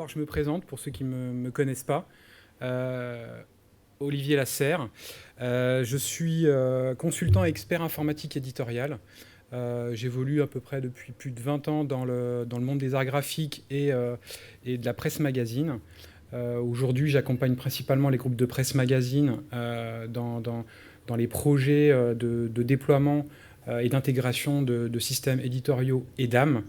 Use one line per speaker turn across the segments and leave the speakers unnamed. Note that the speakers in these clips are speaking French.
Alors je me présente pour ceux qui ne me connaissent pas. Olivier Lasserre. Je suis consultant et expert informatique éditorial. J'évolue à peu près depuis plus de 20 ans dans le monde des arts graphiques et de la presse magazine. Aujourd'hui, j'accompagne principalement les groupes de presse magazine dans les projets de déploiement et d'intégration de systèmes éditoriaux et d'âme.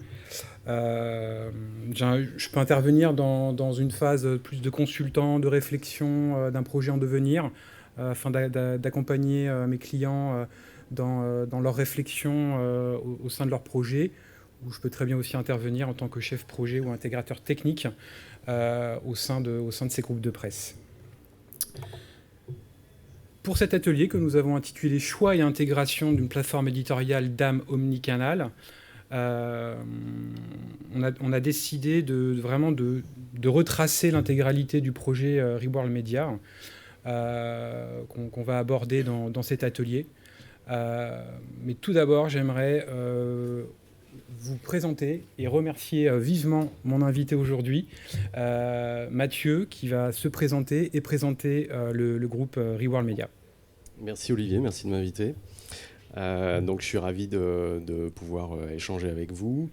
Je peux intervenir dans une phase plus de consultant, de réflexion d'un projet en devenir, afin d'accompagner mes clients dans leur réflexion au sein de leur projet, où je peux très bien aussi intervenir en tant que chef projet ou intégrateur technique au sein de ces groupes de presse. Pour cet atelier que nous avons intitulé « Choix et intégration d'une plateforme éditoriale d'âme omnicanal », on a décidé vraiment de retracer l'intégralité du projet Reworld Media qu'on va aborder dans cet atelier. Mais tout d'abord, j'aimerais vous présenter et remercier vivement mon invité aujourd'hui, Mathieu, qui va se présenter et présenter le groupe Reworld Media.
Merci Olivier, merci de m'inviter. Donc je suis ravi de pouvoir échanger avec vous.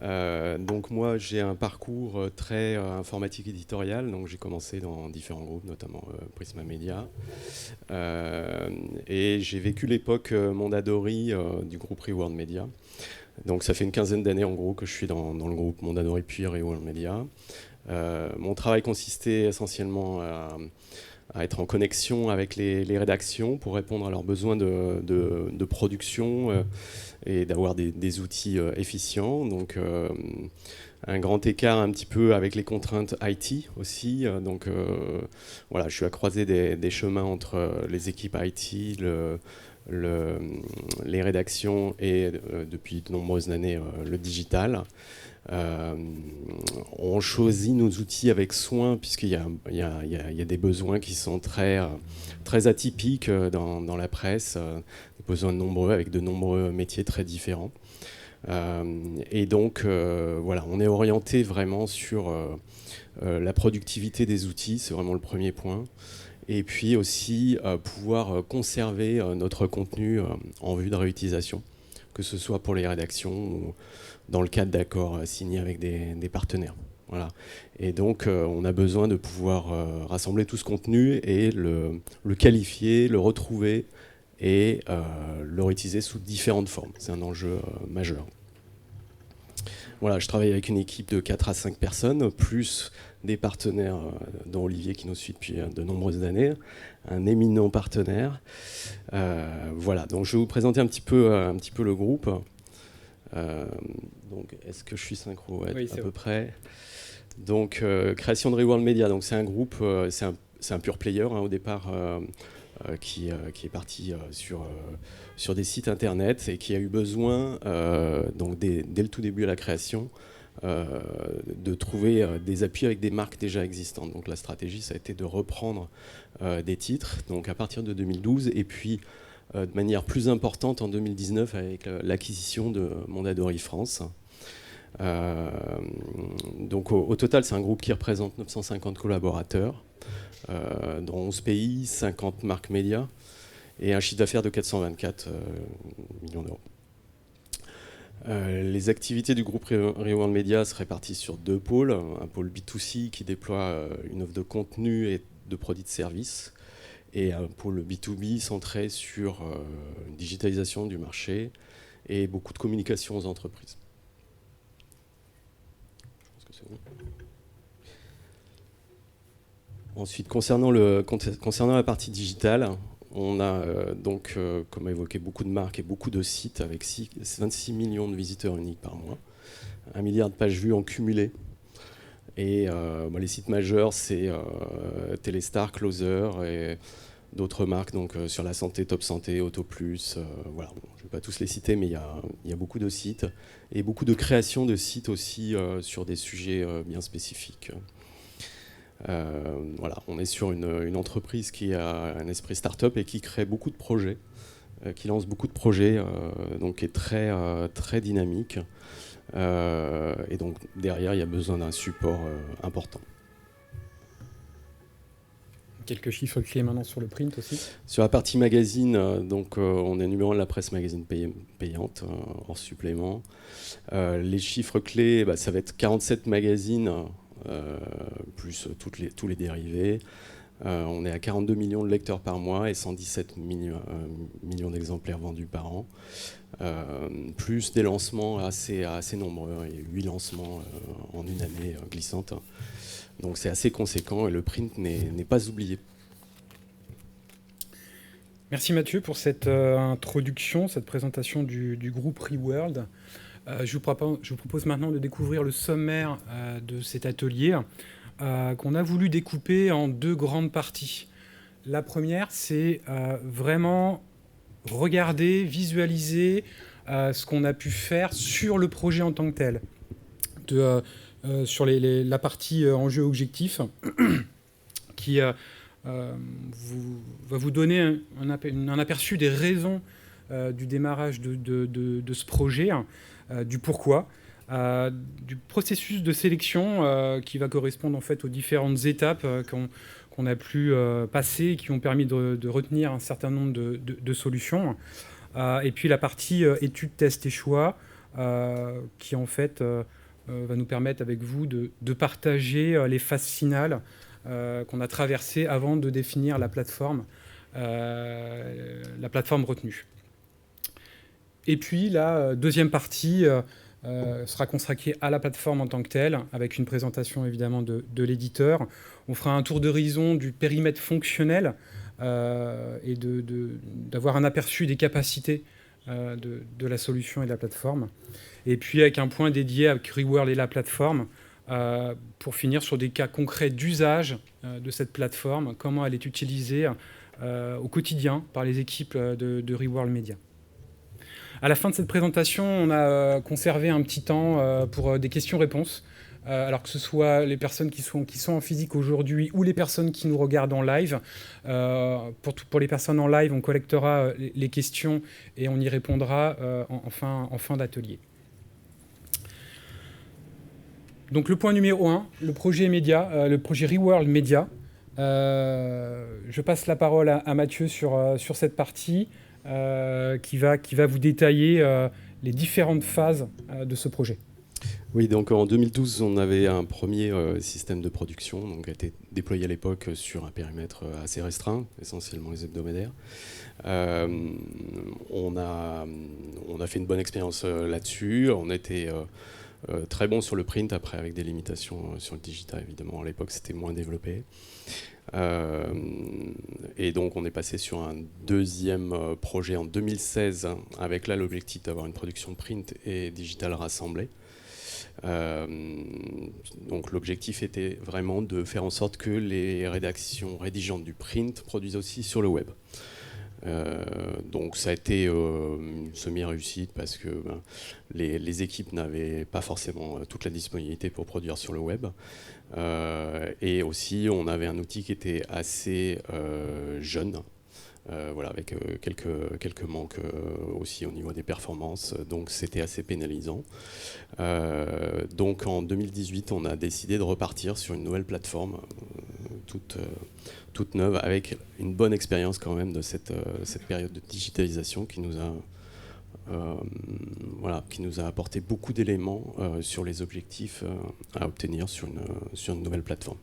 Donc moi j'ai un parcours très informatique éditorial, donc j'ai commencé dans différents groupes, notamment Prisma Media, et j'ai vécu l'époque Mondadori du groupe Reworld Media. Donc ça fait une quinzaine d'années en gros que je suis dans le groupe Mondadori puis Reworld Media. Mon travail consistait essentiellement à être en connexion avec les rédactions pour répondre à leurs besoins de production et d'avoir des outils efficients. Donc un grand écart un petit peu avec les contraintes IT aussi. Donc voilà, je suis à croiser des chemins entre les équipes IT, les rédactions et depuis de nombreuses années le digital. On choisit nos outils avec soin puisqu'il y a des besoins qui sont très atypiques dans la presse, des besoins nombreux avec de nombreux métiers très différents. Et donc voilà, on est orienté vraiment sur la productivité des outils, c'est vraiment le premier point. Et puis aussi pouvoir conserver notre contenu en vue de réutilisation, que ce soit pour les rédactions ou dans le cadre d'accords signés avec des partenaires. Voilà. Et donc, on a besoin de pouvoir rassembler tout ce contenu et le qualifier, le retrouver et le réutiliser sous différentes formes. C'est un enjeu majeur. Voilà, je travaille avec une équipe de 4 à 5 personnes, plus des partenaires, dont Olivier qui nous suit depuis de nombreuses années, un éminent partenaire. Voilà, donc je vais vous présenter un petit peu le groupe. Donc, est-ce que je suis synchro? Oui, à peu près. Donc, création de Reworld Media. Donc, c'est un groupe, c'est un pure player au départ qui est parti sur des sites internet et qui a eu besoin, donc dès le tout début à la création, de trouver des appuis avec des marques déjà existantes. Donc, la stratégie, ça a été de reprendre des titres. Donc, à partir de 2012 et puis de manière plus importante en 2019 avec l'acquisition de Mondadori France. Donc au total, c'est un groupe qui représente 950 collaborateurs dans 11 pays, 50 marques médias et un chiffre d'affaires de 424 millions d'euros. Les activités du groupe Reworld Media se répartissent sur deux pôles. Un pôle B2C qui déploie une offre de contenu et de produits de services, et un pôle B2B centré sur une digitalisation du marché et beaucoup de communication aux entreprises. Je pense que c'est bon. Ensuite, concernant la partie digitale, on a donc, comme évoqué, beaucoup de marques et beaucoup de sites avec 26 millions de visiteurs uniques par mois, 1 milliard de pages vues en cumulé. Et les sites majeurs, c'est Téléstar, Closer et d'autres marques donc, sur la santé, Top Santé, Auto Plus. Voilà. Bon, je ne vais pas tous les citer, mais il y a beaucoup de sites et beaucoup de création de sites aussi sur des sujets bien spécifiques. Voilà. On est sur une entreprise qui a un esprit start-up et qui crée beaucoup de projets, qui lance beaucoup de projets, donc qui est très, très dynamique. Et donc derrière, il y a besoin d'un support important.
Quelques chiffres clés maintenant sur le print aussi.
Sur la partie magazine, on est numéro 1 de la presse magazine payante, hors supplément. Les chiffres clés, ça va être 47 magazines, plus tous les dérivés. On est à 42 millions de lecteurs par mois et 117 millions d'exemplaires vendus par an. Plus des lancements assez nombreux, et 8 lancements en une année glissante. Donc c'est assez conséquent et le print n'est pas oublié.
Merci Mathieu pour cette introduction, cette présentation du groupe Reworld. Je vous propose maintenant de découvrir le sommaire de cet atelier qu'on a voulu découper en 2 grandes parties. La première, c'est vraiment regarder, visualiser ce qu'on a pu faire sur le projet en tant que tel. Sur la partie enjeux objectifs qui va vous donner un aperçu des raisons du démarrage de ce projet, du pourquoi, du processus de sélection qui va correspondre en fait aux différentes étapes qu'on a pu passer et qui ont permis de retenir un certain nombre de solutions. Et puis la partie études, tests et choix qui en fait va nous permettre avec vous de partager les phases finales qu'on a traversées avant de définir la plateforme retenue. Et puis la deuxième partie sera consacrée à la plateforme en tant que telle, avec une présentation évidemment de l'éditeur. On fera un tour d'horizon du périmètre fonctionnel et d'avoir un aperçu des capacités de la solution et de la plateforme. Et puis avec un point dédié à Reworld et la plateforme pour finir sur des cas concrets d'usage de cette plateforme, comment elle est utilisée au quotidien par les équipes de Reworld Media. À la fin de cette présentation, on a conservé un petit temps pour des questions-réponses. Alors que ce soit les personnes qui sont en physique aujourd'hui ou les personnes qui nous regardent en live. Pour les personnes en live, on collectera les questions et on y répondra en fin d'atelier. Donc le point numéro 1, le projet média, le projet Reworld Media. Je passe la parole à Mathieu sur cette partie qui va vous détailler les différentes phases de ce projet.
Oui, donc en 2012, on avait un premier système de production donc, qui a été déployé à l'époque sur un périmètre assez restreint, essentiellement les hebdomadaires. On a fait une bonne expérience là-dessus. On était très bon sur le print, après avec des limitations sur le digital, évidemment. À l'époque, c'était moins développé. Et donc, on est passé sur un deuxième projet en 2016, avec là l'objectif d'avoir une production print et digital rassemblée. Donc l'objectif était vraiment de faire en sorte que les rédactions rédigeantes du print produisent aussi sur le web. Donc ça a été une semi-réussite parce que les équipes n'avaient pas forcément toute la disponibilité pour produire sur le web. Et aussi on avait un outil qui était assez jeune. Voilà, avec quelques manques aussi au niveau des performances, donc c'était assez pénalisant. Donc en 2018, on a décidé de repartir sur une nouvelle plateforme, toute neuve, avec une bonne expérience quand même de cette période de digitalisation qui nous a apporté beaucoup d'éléments sur les objectifs à obtenir sur une nouvelle plateforme.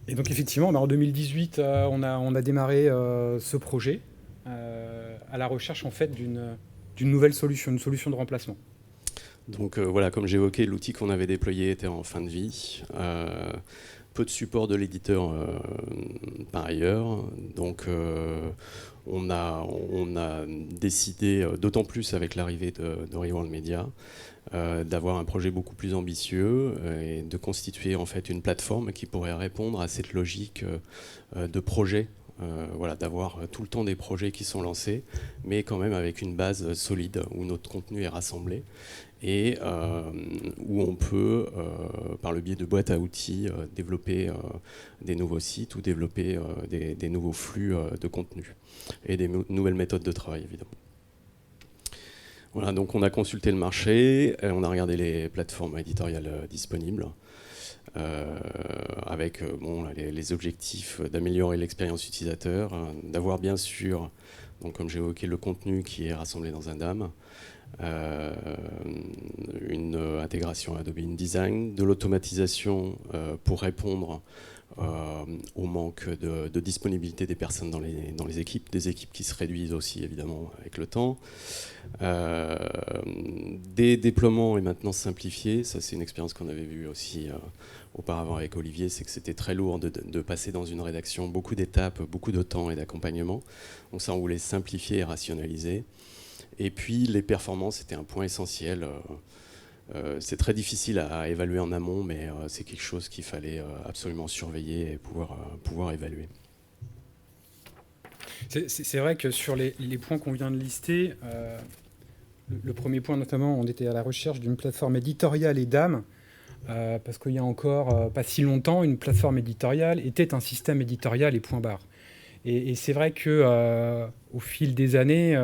Et donc effectivement, en 2018, on a démarré ce projet à la recherche en fait d'une nouvelle solution, une solution de remplacement.
Donc voilà, comme j'évoquais, l'outil qu'on avait déployé était en fin de vie. Peu de support de l'éditeur par ailleurs. Donc on a décidé, d'autant plus avec l'arrivée de Reworld Media, d'avoir un projet beaucoup plus ambitieux et de constituer en fait une plateforme qui pourrait répondre à cette logique de projet. Voilà, d'avoir tout le temps des projets qui sont lancés, mais quand même avec une base solide où notre contenu est rassemblé et où on peut, par le biais de boîtes à outils, développer des nouveaux sites ou développer des nouveaux flux de contenu et des nouvelles méthodes de travail, évidemment. Voilà, donc on a consulté le marché, on a regardé les plateformes éditoriales disponibles, avec les objectifs d'améliorer l'expérience utilisateur, d'avoir bien sûr, donc comme j'ai évoqué, le contenu qui est rassemblé dans un DAM, une intégration Adobe InDesign, de l'automatisation pour répondre au manque de disponibilité des personnes dans les équipes, des équipes qui se réduisent aussi évidemment avec le temps. Des déploiements et maintenance simplifiés, ça c'est une expérience qu'on avait vue aussi auparavant avec Olivier, c'est que c'était très lourd de passer dans une rédaction beaucoup d'étapes, beaucoup de temps et d'accompagnement. Donc ça on voulait simplifier et rationaliser. Et puis les performances, c'était un point essentiel. C'est très difficile à évaluer en amont, mais c'est quelque chose qu'il fallait absolument surveiller et pouvoir évaluer.
C'est vrai que sur les points qu'on vient de lister, le premier point notamment, on était à la recherche d'une plateforme éditoriale et DAM, parce qu'il y a encore pas si longtemps, une plateforme éditoriale était un système éditorial et point barre. Et c'est vrai qu'au fil des années,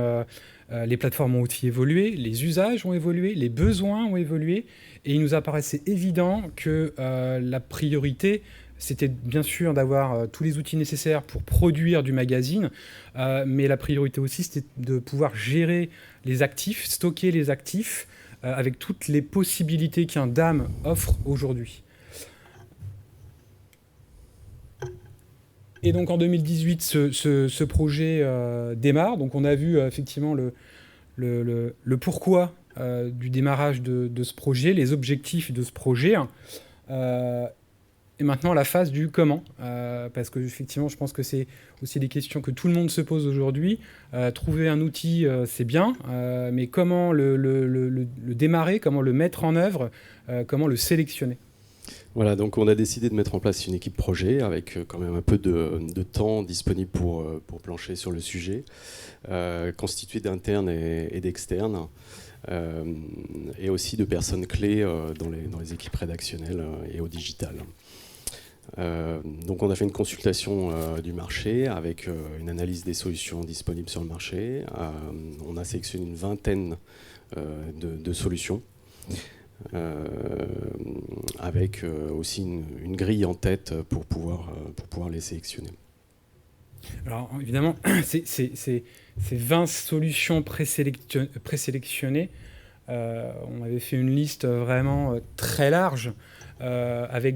les plateformes ont aussi évolué, les usages ont évolué, les besoins ont évolué, et il nous apparaissait évident que la priorité, c'était bien sûr d'avoir tous les outils nécessaires pour produire du magazine, mais la priorité aussi, c'était de pouvoir gérer les actifs, stocker les actifs, avec toutes les possibilités qu'un DAM offre aujourd'hui. Et donc en 2018, ce projet démarre. Donc on a vu effectivement le pourquoi du démarrage de ce projet, les objectifs de ce projet. Et maintenant la phase du comment. Parce que effectivement, je pense que c'est aussi des questions que tout le monde se pose aujourd'hui. Trouver un outil, c'est bien, mais comment le démarrer, comment le mettre en œuvre, comment le sélectionner.
Voilà, donc on a décidé de mettre en place une équipe projet avec quand même un peu de temps disponible pour plancher sur le sujet, constituée d'internes et d'externes, et aussi de personnes clés dans les équipes rédactionnelles et au digital. Donc on a fait une consultation du marché avec une analyse des solutions disponibles sur le marché. On a sélectionné une vingtaine de solutions. Avec aussi une grille en tête pour pouvoir les sélectionner.
Alors évidemment, ces 20 solutions présélectionnées, on avait fait une liste vraiment très large, avec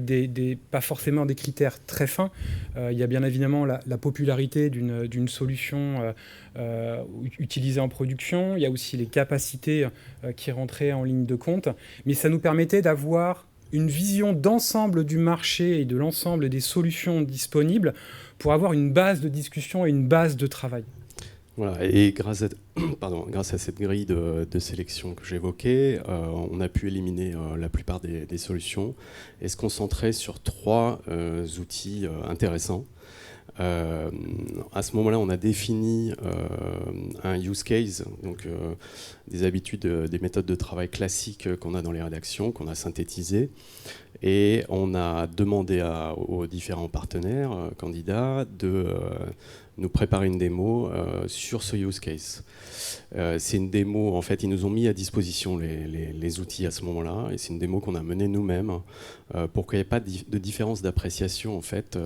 pas forcément des critères très fins. Il y a bien évidemment la popularité d'une solution utilisée en production. Il y a aussi les capacités qui rentraient en ligne de compte. Mais ça nous permettait d'avoir une vision d'ensemble du marché et de l'ensemble des solutions disponibles pour avoir une base de discussion et une base de travail.
Voilà, et grâce à cette grille de sélection que j'évoquais, on a pu éliminer la plupart des solutions et se concentrer sur 3 outils intéressants. À ce moment-là, on a défini un use case, donc des habitudes, des méthodes de travail classiques qu'on a dans les rédactions, qu'on a synthétisées. Et on a demandé aux différents partenaires, candidats, de nous préparer une démo sur ce use case. C'est une démo, en fait, ils nous ont mis à disposition les outils à ce moment-là, et c'est une démo qu'on a menée nous-mêmes pour qu'il n'y ait pas de différence d'appréciation, en fait,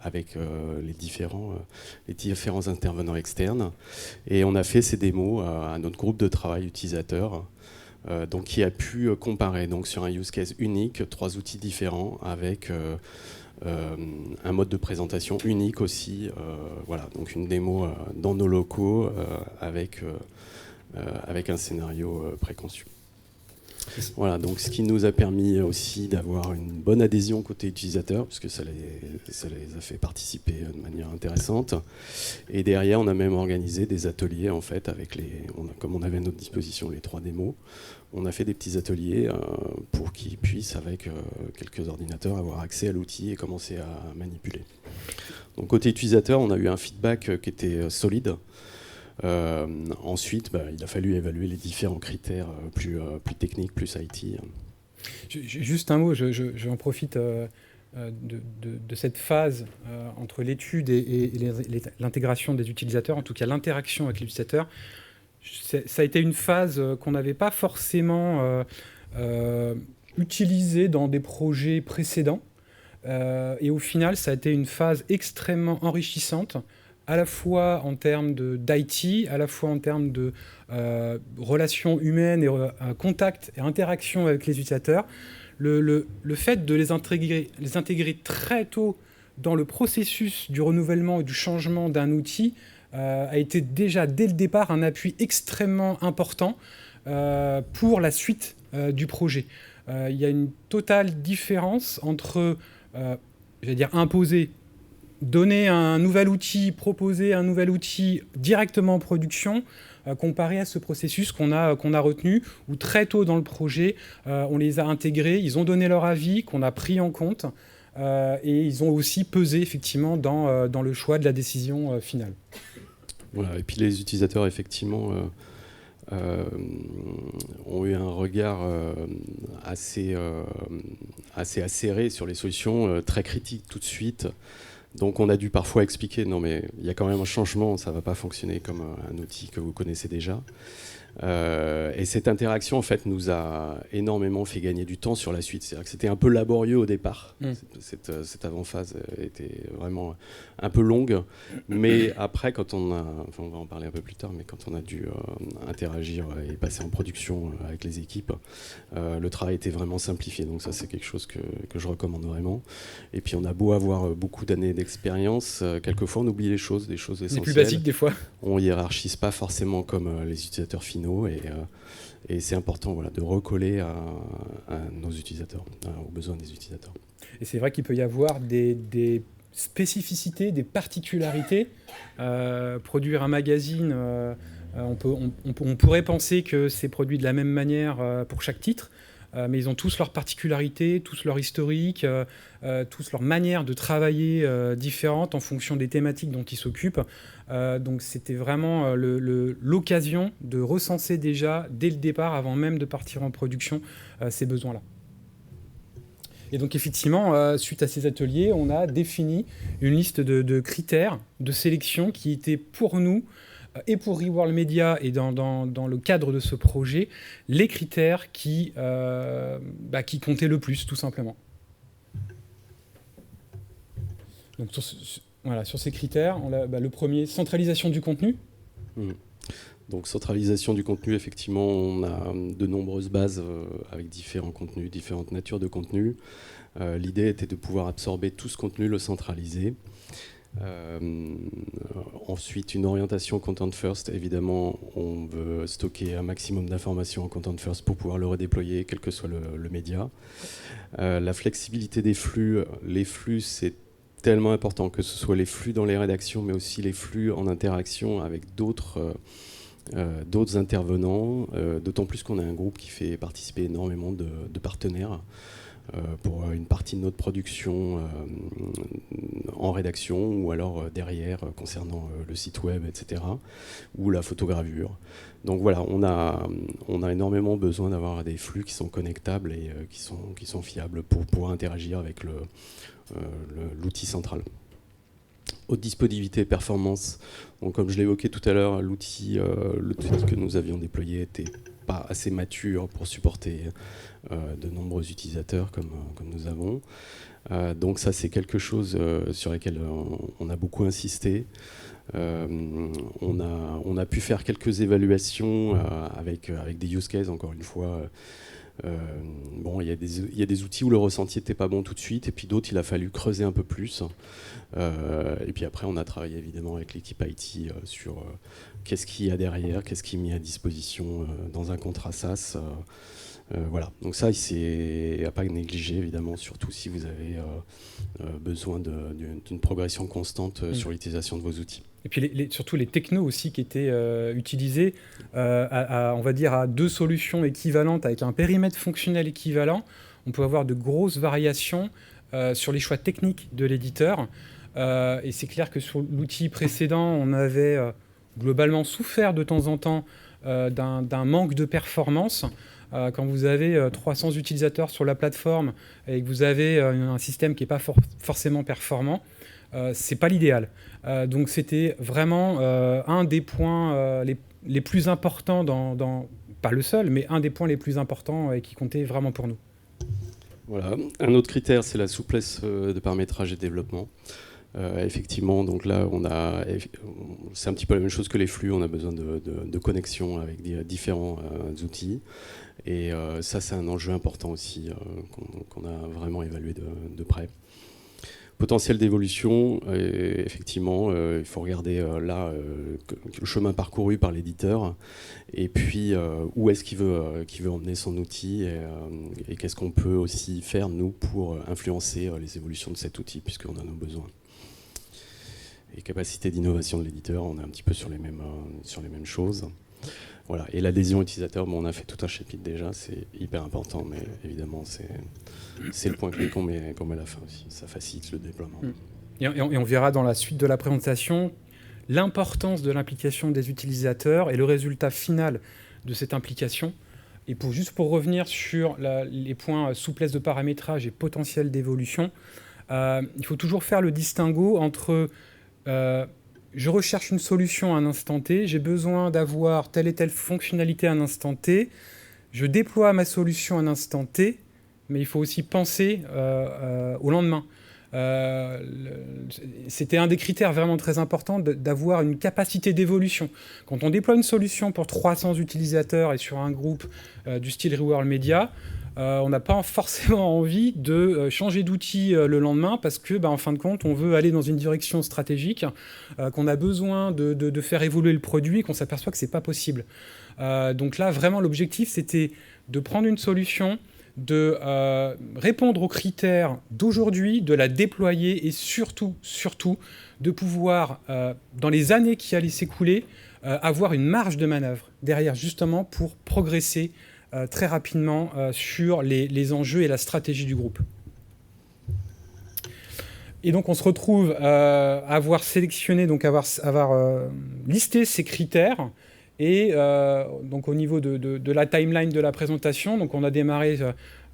avec les différents intervenants externes. Et on a fait ces démos à notre groupe de travail utilisateur, donc qui a pu comparer donc, sur un use case unique 3 outils différents avec un mode de présentation unique aussi. Voilà, donc une démo dans nos locaux avec un scénario préconçu. Voilà, donc ce qui nous a permis aussi d'avoir une bonne adhésion côté utilisateur, puisque ça les a fait participer de manière intéressante. Et derrière, on a même organisé des ateliers, en fait, comme on avait à notre disposition les 3 démos, on a fait des petits ateliers pour qu'ils puissent, avec quelques ordinateurs, avoir accès à l'outil et commencer à manipuler. Donc côté utilisateur, on a eu un feedback qui était solide. Ensuite, il a fallu évaluer les différents critères plus techniques, plus IT.
Juste un mot, j'en profite de cette phase entre l'étude et l'intégration des utilisateurs, en tout cas l'interaction avec l'utilisateur. ça a été une phase qu'on n'avait pas forcément utilisée dans des projets précédents. Et au final, ça a été une phase extrêmement enrichissante, à la fois en termes d'IT, à la fois en termes de relations humaines, et contact et interaction avec les utilisateurs. Le fait de les intégrer très tôt dans le processus du renouvellement et du changement d'un outil a été déjà, dès le départ, un appui extrêmement important pour la suite du projet. Il y a une totale différence entre, imposer, donner un nouvel outil, proposer un nouvel outil directement en production, comparé à ce processus qu'on a retenu, où très tôt dans le projet, on les a intégrés, ils ont donné leur avis, qu'on a pris en compte, et ils ont aussi pesé effectivement dans le choix de la décision finale.
Voilà, et puis les utilisateurs, effectivement, ont eu un regard assez acéré sur les solutions, très critique tout de suite. Donc on a dû parfois expliquer, non mais il y a quand même un changement, ça ne va pas fonctionner comme un outil que vous connaissez déjà. Et cette interaction en fait nous a énormément fait gagner du temps sur la suite. C'est-à-dire que c'était un peu laborieux au départ. Cette avant-phase était vraiment un peu longue, mais après quand on va en parler un peu plus tard, mais quand on a dû interagir et passer en production avec les équipes, le travail était vraiment simplifié. Donc ça c'est quelque chose que je recommande vraiment. Et puis on a beau avoir beaucoup d'années d'expérience, quelquefois on oublie des choses essentielles.
C'est plus basique des fois.
On hiérarchise pas forcément comme les utilisateurs finaux. Et c'est important de recoller à nos utilisateurs, aux besoins des utilisateurs.
Et c'est vrai qu'il peut y avoir des spécificités, des particularités. Produire un magazine, on pourrait penser que c'est produit de la même manière pour chaque titre, mais ils ont tous leurs particularités, tous leur historique, tous leur manière de travailler différente en fonction des thématiques dont ils s'occupent. Donc c'était vraiment l'occasion de recenser déjà, dès le départ, avant même de partir en production, ces besoins-là. Et donc effectivement, suite à ces ateliers, on a défini une liste de critères de sélection qui étaient pour nous, et pour Reworld Media et dans le cadre de ce projet, les critères qui comptaient le plus, tout simplement. Donc sur ces critères, le premier, centralisation du contenu.
Donc centralisation du contenu, effectivement, on a de nombreuses bases avec différents contenus, différentes natures de contenus. L'idée était de pouvoir absorber tout ce contenu, le centraliser. Ensuite, une orientation content first. Évidemment, on veut stocker un maximum d'informations en content first pour pouvoir le redéployer, quel que soit le média. La flexibilité des flux. Les flux, c'est tellement important, que ce soit les flux dans les rédactions, mais aussi les flux en interaction avec d'autres intervenants, d'autant plus qu'on a un groupe qui fait participer énormément de partenaires pour une partie de notre production en rédaction ou alors derrière concernant le site web, etc., ou la photogravure. Donc voilà, on a énormément besoin d'avoir des flux qui sont connectables et qui sont fiables pour pouvoir interagir avec l'outil central. Haute disponibilité, performance. Donc, comme je l'évoquais tout à l'heure, l'outil que nous avions déployé n'était pas assez mature pour supporter de nombreux utilisateurs comme nous avons. Donc ça, c'est quelque chose sur lequel on a beaucoup insisté. On a pu faire quelques évaluations avec des use cases, encore une fois. Il y a des outils où le ressenti n'était pas bon tout de suite, et puis d'autres, il a fallu creuser un peu plus. Et puis après, on a travaillé évidemment avec l'équipe IT sur qu'est-ce qu'il y a derrière, qu'est-ce qui est mis à disposition dans un contrat SaaS. Voilà, donc ça, c'est à pas négliger, évidemment, surtout si vous avez besoin d'une progression constante sur l'utilisation de vos outils.
Et puis surtout les technos aussi qui étaient utilisés, on va dire à deux solutions équivalentes avec un périmètre fonctionnel équivalent. On peut avoir de grosses variations sur les choix techniques de l'éditeur. Et c'est clair que sur l'outil précédent, on avait globalement souffert de temps en temps d'un manque de performance. Quand vous avez 300 utilisateurs sur la plateforme et que vous avez un système qui n'est pas forcément performant, c'est pas l'idéal. Donc c'était vraiment un des points les plus importants pas le seul, mais un des points les plus importants et qui comptait vraiment pour nous.
Voilà. Un autre critère, c'est la souplesse de paramétrage et de développement. Effectivement, donc là, c'est un petit peu la même chose que les flux. On a besoin de connexion avec différents outils. Et ça, c'est un enjeu important aussi qu'on a vraiment évalué de près. Potentiel d'évolution, effectivement, il faut regarder le chemin parcouru par l'éditeur et puis où est-ce qu'il veut emmener son outil et qu'est-ce qu'on peut aussi faire, nous, pour influencer les évolutions de cet outil, puisqu'on en a besoin. Et capacité d'innovation de l'éditeur, on est un petit peu sur les mêmes choses. Voilà. Et l'adhésion utilisateur, on a fait tout un chapitre déjà, c'est hyper important, mais évidemment, c'est le point clé qu'on met à la fin aussi. Ça facilite le déploiement.
Et on verra dans la suite de la présentation l'importance de l'implication des utilisateurs et le résultat final de cette implication. Et juste pour revenir sur les points souplesse de paramétrage et potentiel d'évolution, il faut toujours faire le distinguo entre je recherche une solution à un instant T, j'ai besoin d'avoir telle et telle fonctionnalité à un instant T, je déploie ma solution à un instant T, mais il faut aussi penser au lendemain. C'était un des critères vraiment très importants d'avoir une capacité d'évolution. Quand on déploie une solution pour 300 utilisateurs et sur un groupe du style Reworld Media, on n'a pas forcément envie de changer d'outil le lendemain parce que, en fin de compte, on veut aller dans une direction stratégique, qu'on a besoin de faire évoluer le produit et qu'on s'aperçoit que ce n'est pas possible. Donc là, vraiment, l'objectif, c'était de prendre une solution, de répondre aux critères d'aujourd'hui, de la déployer et surtout, de pouvoir, dans les années qui allaient s'écouler, avoir une marge de manœuvre derrière, justement, pour progresser très rapidement sur les enjeux et la stratégie du groupe. Et donc, on se retrouve à avoir sélectionné, donc avoir listé ces critères. Et donc, au niveau de la timeline de la présentation, donc on a démarré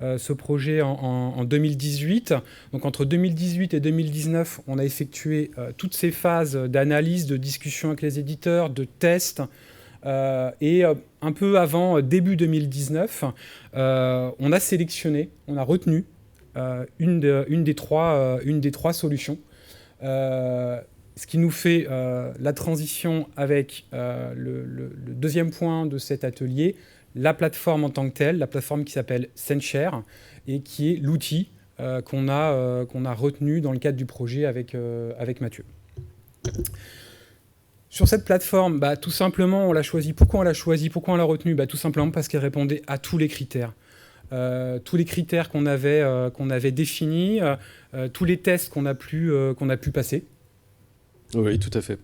ce projet en 2018. Donc, entre 2018 et 2019, on a effectué toutes ces phases d'analyse, de discussion avec les éditeurs, de tests. Et un peu avant début 2019, on a sélectionné, on a retenu une des trois solutions, ce qui nous fait la transition avec le deuxième point de cet atelier, la plateforme en tant que telle, la plateforme qui s'appelle SendShare et qui est l'outil qu'on a retenu dans le cadre du projet avec Mathieu. Sur cette plateforme, tout simplement, on l'a choisie. Pourquoi on l'a choisie? Pourquoi on l'a retenue? Tout simplement parce qu'elle répondait à tous les critères. Tous les critères qu'on avait définis, tous les tests qu'on a pu passer.
Oui, tout à fait.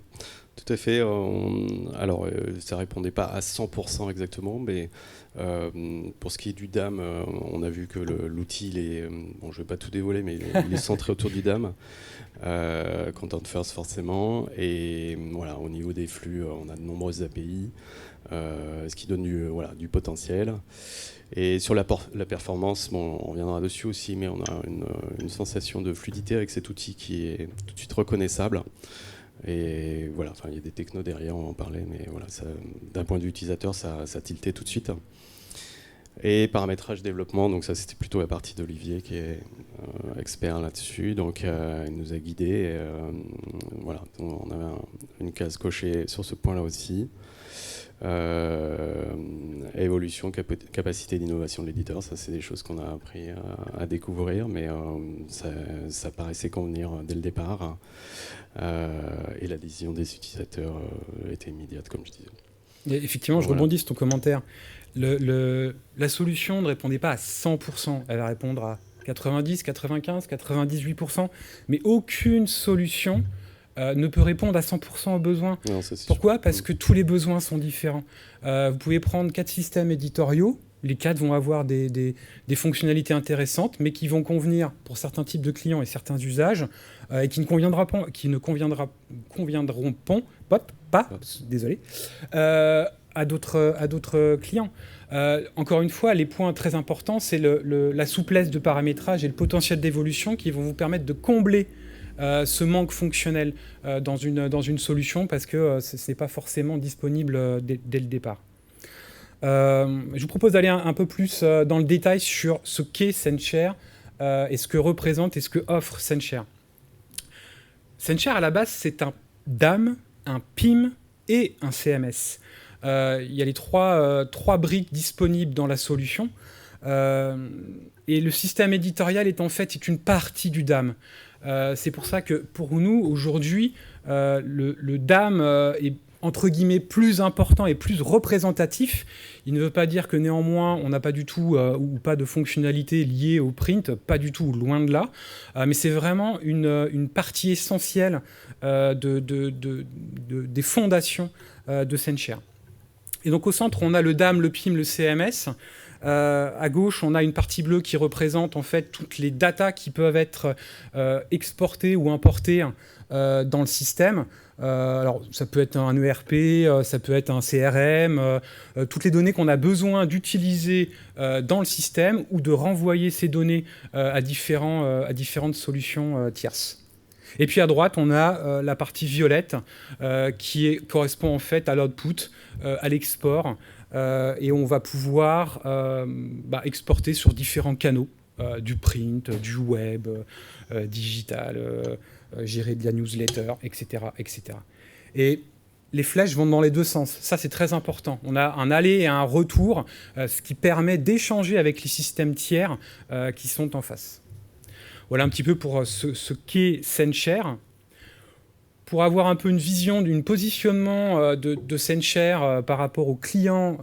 Tout à fait. Alors, ça ne répondait pas à 100% exactement, mais pour ce qui est du DAM, on a vu que l'outil, je ne vais pas tout dévoiler, mais il est centré autour du DAM. Content First forcément, et voilà, au niveau des flux, on a de nombreuses API, ce qui donne du potentiel. Et sur la performance, on reviendra dessus aussi, mais on a une sensation de fluidité avec cet outil qui est tout de suite reconnaissable. Et voilà, il y a des technos derrière, on va en parler, mais voilà, d'un point de vue utilisateur, ça tiltait tout de suite. Et paramétrage développement, donc ça c'était plutôt la partie d'Olivier qui est expert là-dessus, donc il nous a guidés. Voilà, on avait une case cochée sur ce point-là aussi. Évolution, capacité d'innovation de l'éditeur, ça c'est des choses qu'on a appris à découvrir, mais ça paraissait convenir dès le départ. Et l'adhésion des utilisateurs était immédiate, comme je disais.
Et effectivement, je rebondis sur ton commentaire. La solution ne répondait pas à 100%, elle va répondre à 90, 95, 98%, mais aucune solution ne peut répondre à 100% aux besoins.
Non,
Pourquoi ? Parce que tous les besoins sont différents. Vous pouvez prendre 4 systèmes éditoriaux, les 4 vont avoir des fonctionnalités intéressantes, mais qui vont convenir pour certains types de clients et certains usages, et qui ne conviendront pas, désolé, à d'autres clients. Encore une fois, les points très importants, c'est la souplesse de paramétrage et le potentiel d'évolution qui vont vous permettre de combler ce manque fonctionnel dans une solution parce que ce n'est pas forcément disponible dès le départ. Je vous propose d'aller un peu plus dans le détail sur ce qu'est SendShare et ce que représente et ce que offre SendShare. SendShare, à la base, c'est un DAM, un PIM et un CMS. Il y a les trois briques disponibles dans la solution. Et le système éditorial est en fait une partie du DAM. C'est pour ça que pour nous, aujourd'hui, le DAM est entre guillemets plus important et plus représentatif. Il ne veut pas dire que néanmoins on n'a pas du tout ou pas de fonctionnalités liées au print, pas du tout, loin de là. Mais c'est vraiment une partie essentielle des fondations de SendShare. Et donc au centre, on a le DAM, le PIM, le CMS. À gauche, on a une partie bleue qui représente en fait toutes les datas qui peuvent être exportées ou importées dans le système. Alors, ça peut être un ERP, ça peut être un CRM, toutes les données qu'on a besoin d'utiliser dans le système ou de renvoyer ces données à différentes solutions tierces. Et puis à droite, on a la partie violette qui correspond en fait à l'output, à l'export. Et on va pouvoir exporter sur différents canaux, du print, du web, digital, gérer de la newsletter, etc., etc. Et les flèches vont dans les deux sens. Ça, c'est très important. On a un aller et un retour, ce qui permet d'échanger avec les systèmes tiers qui sont en face. Voilà un petit peu pour ce qu'est SendShare. Pour avoir un peu une vision d'un positionnement de SendShare par rapport aux clients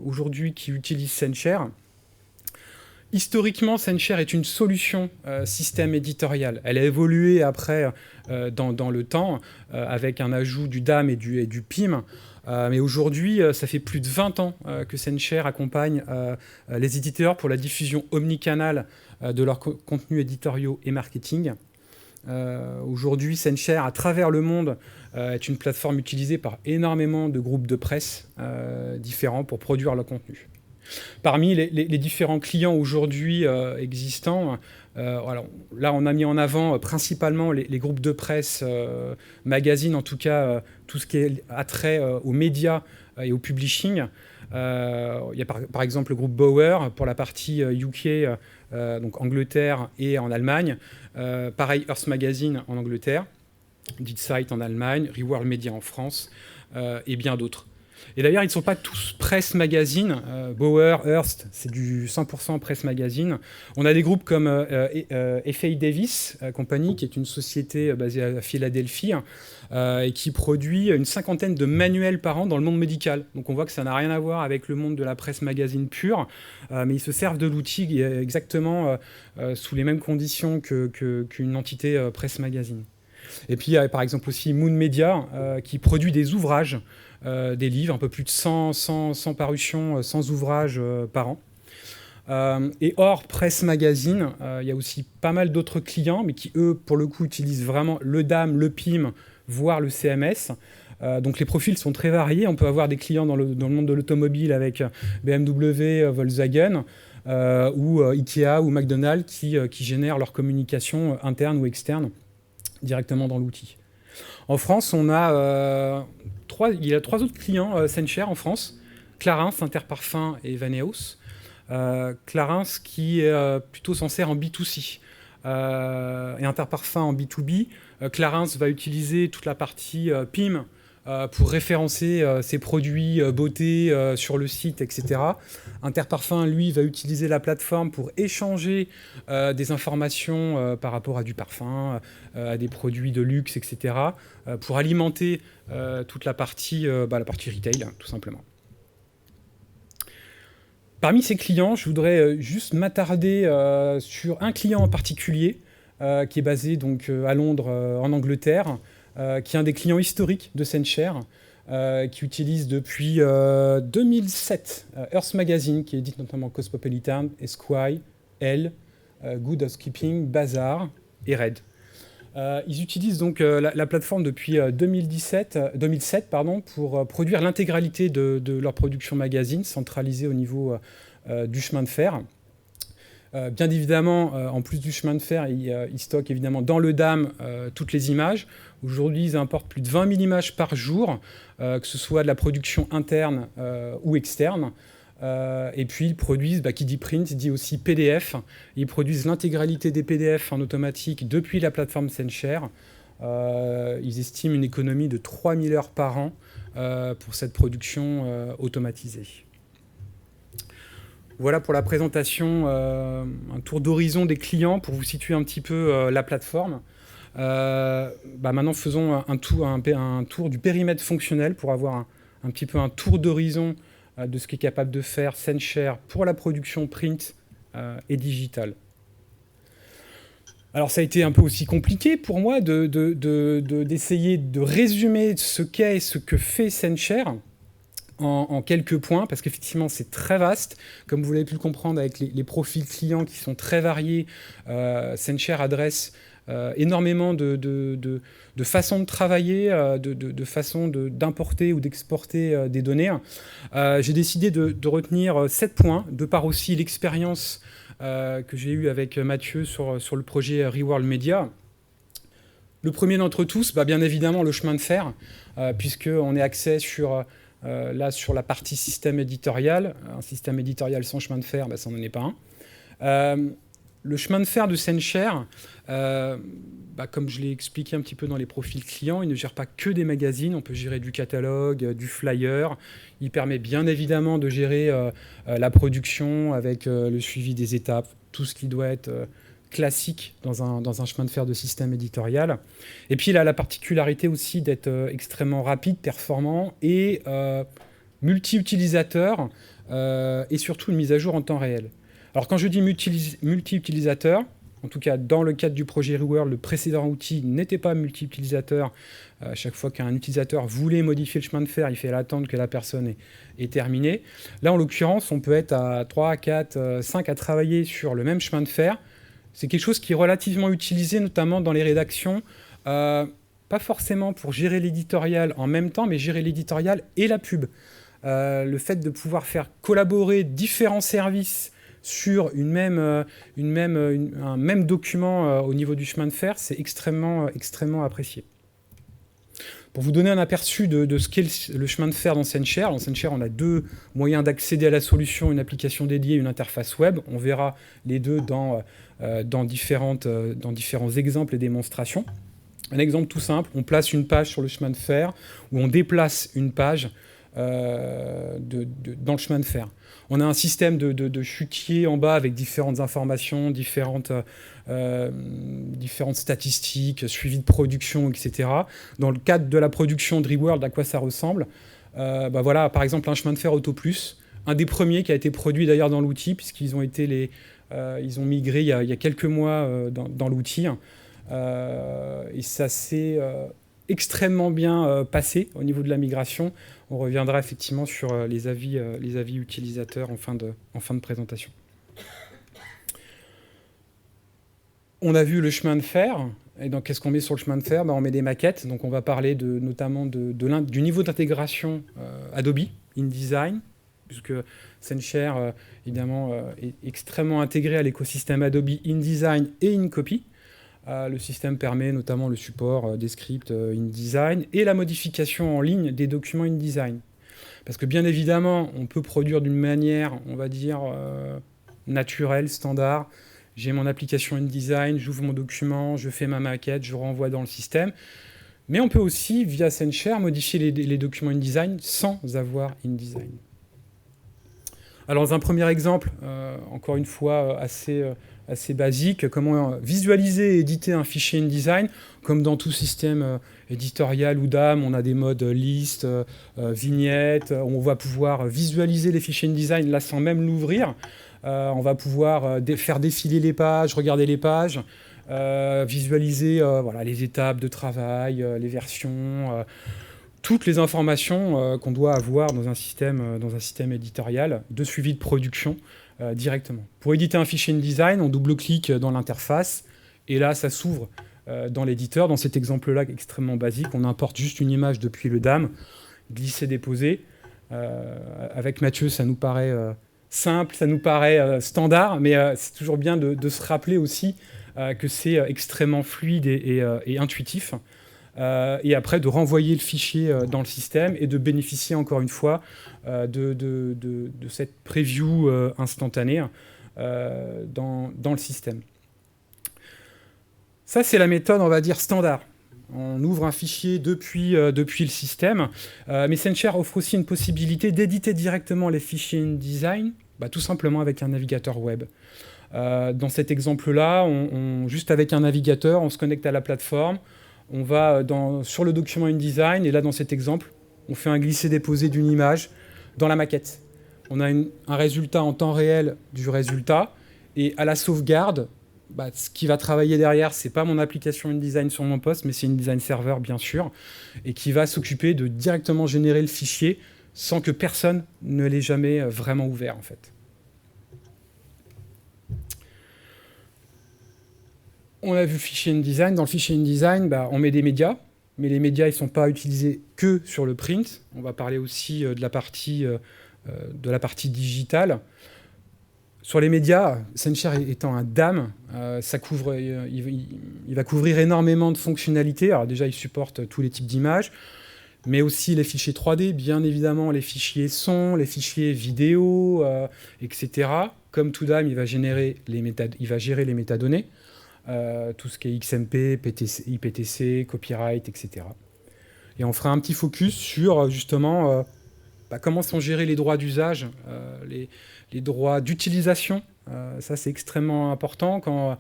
aujourd'hui qui utilisent SendShare, historiquement, SendShare est une solution système éditorial. Elle a évolué après dans le temps avec un ajout du DAM et du PIM. Mais aujourd'hui, ça fait plus de 20 ans que SendShare accompagne les éditeurs pour la diffusion omnicanale de leurs contenus éditoriaux et marketing. Aujourd'hui, SendShare, à travers le monde, est une plateforme utilisée par énormément de groupes de presse différents pour produire leur contenu. Parmi les différents clients aujourd'hui existants, alors, là, on a mis en avant principalement les groupes de presse, magazines, en tout cas, tout ce qui est attrait aux médias et au publishing. Il y a par exemple le groupe Bauer pour la partie UK, donc Angleterre et en Allemagne. Pareil, Earth Magazine en Angleterre, DeedSight en Allemagne, Reworld Media en France et bien d'autres. Et d'ailleurs, ils ne sont pas tous presse magazine. Bauer, Hearst, c'est du 100% presse magazine. On a des groupes comme F.A. Davis Company, qui est une société basée à Philadelphie et qui produit une 50aine de manuels par an dans le monde médical. Donc on voit que ça n'a rien à voir avec le monde de la presse magazine pure, mais ils se servent de l'outil exactement sous les mêmes conditions qu'une entité presse magazine. Et puis il y a par exemple aussi Moon Media qui produit des ouvrages, des livres, un peu plus de 100 parutions, 100 ouvrages par an. Et hors presse magazine, il y a aussi pas mal d'autres clients, mais qui, eux, pour le coup, utilisent vraiment le DAM, le PIM, voire le CMS. Donc les profils sont très variés. On peut avoir des clients dans le monde de l'automobile avec BMW, Volkswagen, ou Ikea ou McDonald's qui génèrent leur communication interne ou externe directement dans l'outil. En France, il y a trois autres clients SendShare en France, Clarins, Interparfums et Vaneos. Clarins qui est plutôt censé en B2C et Interparfums en B2B. Clarins va utiliser toute la partie PIM pour référencer ses produits beauté sur le site, etc. Interparfums, lui, va utiliser la plateforme pour échanger des informations par rapport à du parfum, à des produits de luxe, etc. Pour alimenter toute la partie retail, tout simplement. Parmi ces clients, je voudrais juste m'attarder sur un client en particulier qui est basé donc, à Londres, en Angleterre, qui est un des clients historiques de SendShare, qui utilise depuis 2007 Earth Magazine, qui édite notamment Cosmopolitan, Esquire, Elle, Good Housekeeping, Bazaar et Red. Ils utilisent donc la plateforme depuis 2007 pour produire l'intégralité de leur production magazine, centralisée au niveau du chemin de fer. Bien évidemment, en plus du chemin de fer, ils stockent évidemment dans le DAM toutes les images. Aujourd'hui, ils importent plus de 20 000 images par jour, que ce soit de la production interne ou externe. Et puis, ils produisent, qui dit print, dit aussi PDF. Ils produisent l'intégralité des PDF en automatique depuis la plateforme SendShare. Ils estiment une économie de 3000 heures par an pour cette production automatisée. Voilà pour la présentation, un tour d'horizon des clients pour vous situer un petit peu la plateforme. Maintenant, faisons un tour du périmètre fonctionnel pour avoir un petit peu un tour d'horizon de ce qu'est capable de faire SendShare pour la production print et digitale. Alors, ça a été un peu aussi compliqué pour moi d'essayer de résumer ce qu'est et ce que fait SendShare en quelques points, parce qu'effectivement, c'est très vaste. Comme vous l'avez pu le comprendre avec les profils clients qui sont très variés, SendShare adresse énormément de façons de travailler, de façons d'importer ou d'exporter des données. J'ai décidé de retenir 7 points, de par aussi l'expérience que j'ai eue avec Mathieu sur le projet Reworld Media. Le premier d'entre tous, bien évidemment, le chemin de fer, puisqu'on est axé sur la partie système éditorial. Un système éditorial sans chemin de fer, ça n'en est pas un. Le chemin de fer de SendShare, comme je l'ai expliqué un petit peu dans les profils clients, il ne gère pas que des magazines, on peut gérer du catalogue, du flyer. Il permet bien évidemment de gérer la production avec le suivi des étapes, tout ce qui doit être classique dans un chemin de fer de système éditorial. Et puis il a la particularité aussi d'être extrêmement rapide, performant et multi-utilisateur et surtout une mise à jour en temps réel. Alors quand je dis multi-utilisateur, en tout cas dans le cadre du projet Reworld, le précédent outil n'était pas multi-utilisateur. À chaque fois qu'un utilisateur voulait modifier le chemin de fer, il fallait attendre que la personne ait terminé. Là, en l'occurrence, on peut être à 3, 4, 5 à travailler sur le même chemin de fer. C'est quelque chose qui est relativement utilisé, notamment dans les rédactions, pas forcément pour gérer l'éditorial en même temps, mais gérer l'éditorial et la pub. Le fait de pouvoir faire collaborer différents services sur un même document au niveau du chemin de fer, c'est extrêmement apprécié. Pour vous donner un aperçu de ce qu'est le chemin de fer dans SendShare, on a 2 moyens d'accéder à la solution, une application dédiée et une interface web. On verra les deux dans différents exemples et démonstrations. Un exemple tout simple, on place une page sur le chemin de fer ou on déplace une page dans le chemin de fer. On a un système de chutier en bas avec différentes informations, différentes statistiques, suivi de production, etc. Dans le cadre de la production de Reworld, à quoi ça ressemble voilà, par exemple, un chemin de fer Auto Plus, un des premiers qui a été produit d'ailleurs dans l'outil, puisqu'ils ont été ils ont migré il y a quelques mois dans l'outil. Et ça s'est extrêmement bien passé au niveau de la migration. On reviendra effectivement sur les avis utilisateurs en fin de présentation. On a vu le chemin de fer. Et donc, qu'est-ce qu'on met sur le chemin de fer ? On met des maquettes. Donc, on va parler notamment du niveau d'intégration Adobe InDesign, puisque SendShare, évidemment, est extrêmement intégré à l'écosystème Adobe InDesign et InCopy. Le système permet notamment le support des scripts InDesign et la modification en ligne des documents InDesign. Parce que bien évidemment, on peut produire d'une manière, on va dire, naturelle, standard. J'ai mon application InDesign, j'ouvre mon document, je fais ma maquette, je renvoie dans le système. Mais on peut aussi, via SendShare, modifier les documents InDesign sans avoir InDesign. Alors, dans un premier exemple, encore une fois, assez basique, comment visualiser et éditer un fichier InDesign. Comme dans tout système éditorial ou DAM, on a des modes liste, vignette, on va pouvoir visualiser les fichiers InDesign là sans même l'ouvrir. On va pouvoir faire défiler les pages, regarder les pages, visualiser les étapes de travail, les versions, toutes les informations qu'on doit avoir dans un système éditorial de suivi de production directement. Pour éditer un fichier InDesign, on double-clique dans l'interface et là, ça s'ouvre dans l'éditeur. Dans cet exemple-là, extrêmement basique, on importe juste une image depuis le DAM, glisser-déposer. Avec Mathieu, ça nous paraît simple, ça nous paraît standard, mais c'est toujours bien de se rappeler aussi que c'est extrêmement fluide et intuitif. Et après, de renvoyer le fichier dans le système et de bénéficier encore une fois de cette preview instantanée dans le système. Ça, c'est la méthode, on va dire, standard. On ouvre un fichier depuis le système. Mais SendShare offre aussi une possibilité d'éditer directement les fichiers InDesign, tout simplement avec un navigateur web. Dans cet exemple-là, juste avec un navigateur, on se connecte à la plateforme, on va sur le document InDesign, et là, dans cet exemple, on fait un glisser-déposer d'une image dans la maquette. On a un résultat en temps réel du résultat, et à la sauvegarde, ce qui va travailler derrière, c'est pas mon application InDesign sur mon poste, mais c'est InDesign Server, bien sûr, et qui va s'occuper de directement générer le fichier sans que personne ne l'ait jamais vraiment ouvert, en fait. On a vu le fichier InDesign. Dans le fichier InDesign, on met des médias, mais les médias, ils ne sont pas utilisés que sur le print. On va parler aussi de la partie digitale. Sur les médias, SendShare étant un DAM, il va couvrir énormément de fonctionnalités. Alors déjà, il supporte tous les types d'images, mais aussi les fichiers 3D, bien évidemment, les fichiers son, les fichiers vidéo, etc. Comme tout DAM, il va gérer les métadonnées, tout ce qui est XMP, PTC, IPTC, copyright, etc. Et on fera un petit focus sur, justement, comment sont gérés les droits d'usage, les droits d'utilisation. Ça, c'est extrêmement important. Quand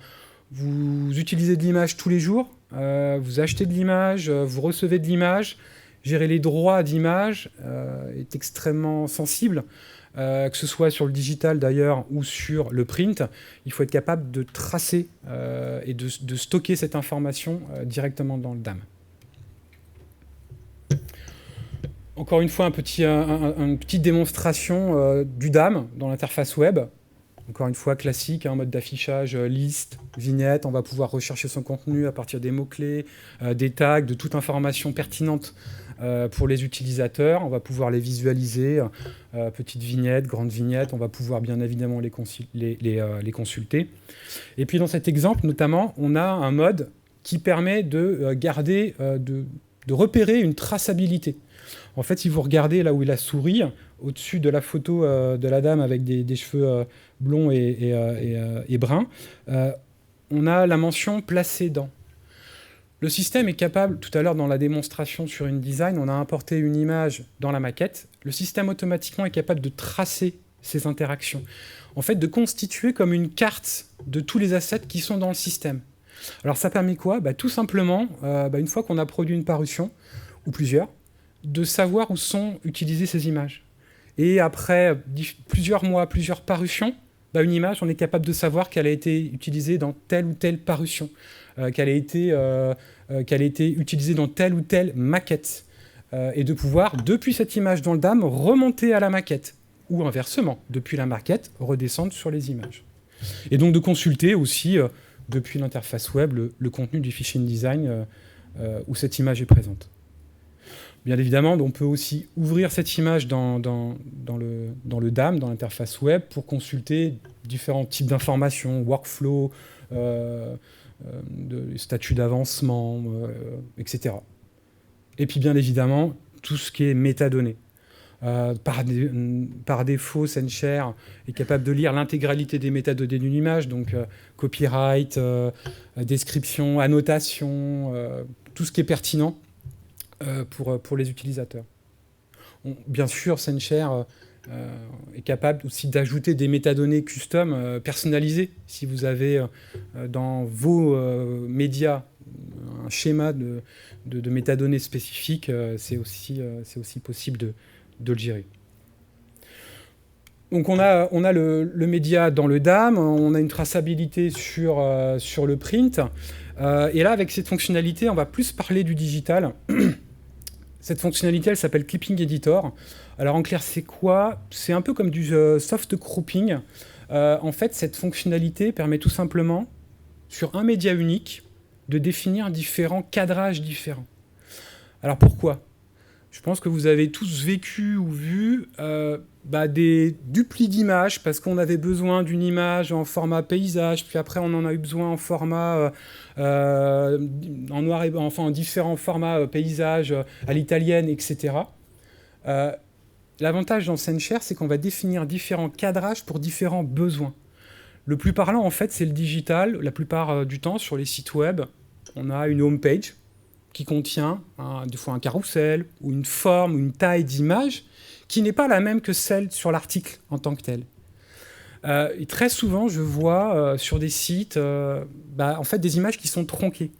vous utilisez de l'image tous les jours, vous achetez de l'image, vous recevez de l'image, gérer les droits d'image est extrêmement sensible, que ce soit sur le digital d'ailleurs ou sur le print. Il faut être capable de tracer et de stocker cette information directement dans le DAM. Encore une fois, une petite démonstration du DAM dans l'interface web. Encore une fois, classique, mode d'affichage, liste, vignette. On va pouvoir rechercher son contenu à partir des mots-clés, des tags, de toute information pertinente pour les utilisateurs. On va pouvoir les visualiser, petites vignettes, grandes vignettes. On va pouvoir bien évidemment les consulter. Et puis dans cet exemple, notamment, on a un mode qui permet de garder, de repérer une traçabilité. En fait, si vous regardez là où il a souri, au-dessus de la photo de la dame avec des cheveux blonds et bruns, on a la mention « placé dans ». Le système est capable, tout à l'heure dans la démonstration sur InDesign, on a importé une image dans la maquette. Le système automatiquement est capable de tracer ces interactions. En fait, de constituer comme une carte de tous les assets qui sont dans le système. Alors ça permet quoi ? Tout simplement, une fois qu'on a produit une parution, ou plusieurs, de savoir où sont utilisées ces images. Et après plusieurs mois, plusieurs parutions, une image, on est capable de savoir qu'elle a été utilisée dans telle ou telle parution, qu'elle a été utilisée dans telle ou telle maquette, et de pouvoir, depuis cette image dans le DAM, remonter à la maquette, ou inversement, depuis la maquette, redescendre sur les images. Et donc de consulter aussi, depuis l'interface web, le contenu du fichier InDesign où cette image est présente. Bien évidemment, on peut aussi ouvrir cette image dans le DAM, dans l'interface web, pour consulter différents types d'informations, workflow, statut d'avancement, etc. Et puis bien évidemment, tout ce qui est métadonnées. Par défaut, SendShare est capable de lire l'intégralité des métadonnées d'une image, donc copyright, description, annotation, tout ce qui est pertinent pour les utilisateurs. Bien sûr, SendShare est capable aussi d'ajouter des métadonnées custom personnalisées. Si vous avez dans vos médias un schéma de métadonnées spécifiques, c'est aussi possible de le gérer. Donc on a le média dans le DAM, on a une traçabilité sur le print, et là avec cette fonctionnalité, on va plus parler du digital. Cette fonctionnalité, elle s'appelle Clipping Editor. Alors en clair, c'est quoi ? C'est un peu comme du soft cropping. En fait, cette fonctionnalité permet tout simplement, sur un média unique, de définir différents cadrages différents. Alors pourquoi ? Je pense que vous avez tous vécu ou vu des duplis d'images parce qu'on avait besoin d'une image en format paysage, puis après on en a eu besoin en format en noir et blanc, enfin en différents formats paysage à l'italienne, etc. L'avantage dans SceneShare, c'est qu'on va définir différents cadrages pour différents besoins. Le plus parlant, en fait, c'est le digital. La plupart du temps, sur les sites web, on a une home page qui contient des fois un carrousel ou une forme ou une taille d'image qui n'est pas la même que celle sur l'article en tant que tel. Et très souvent, je vois sur des sites en fait, des images qui sont tronquées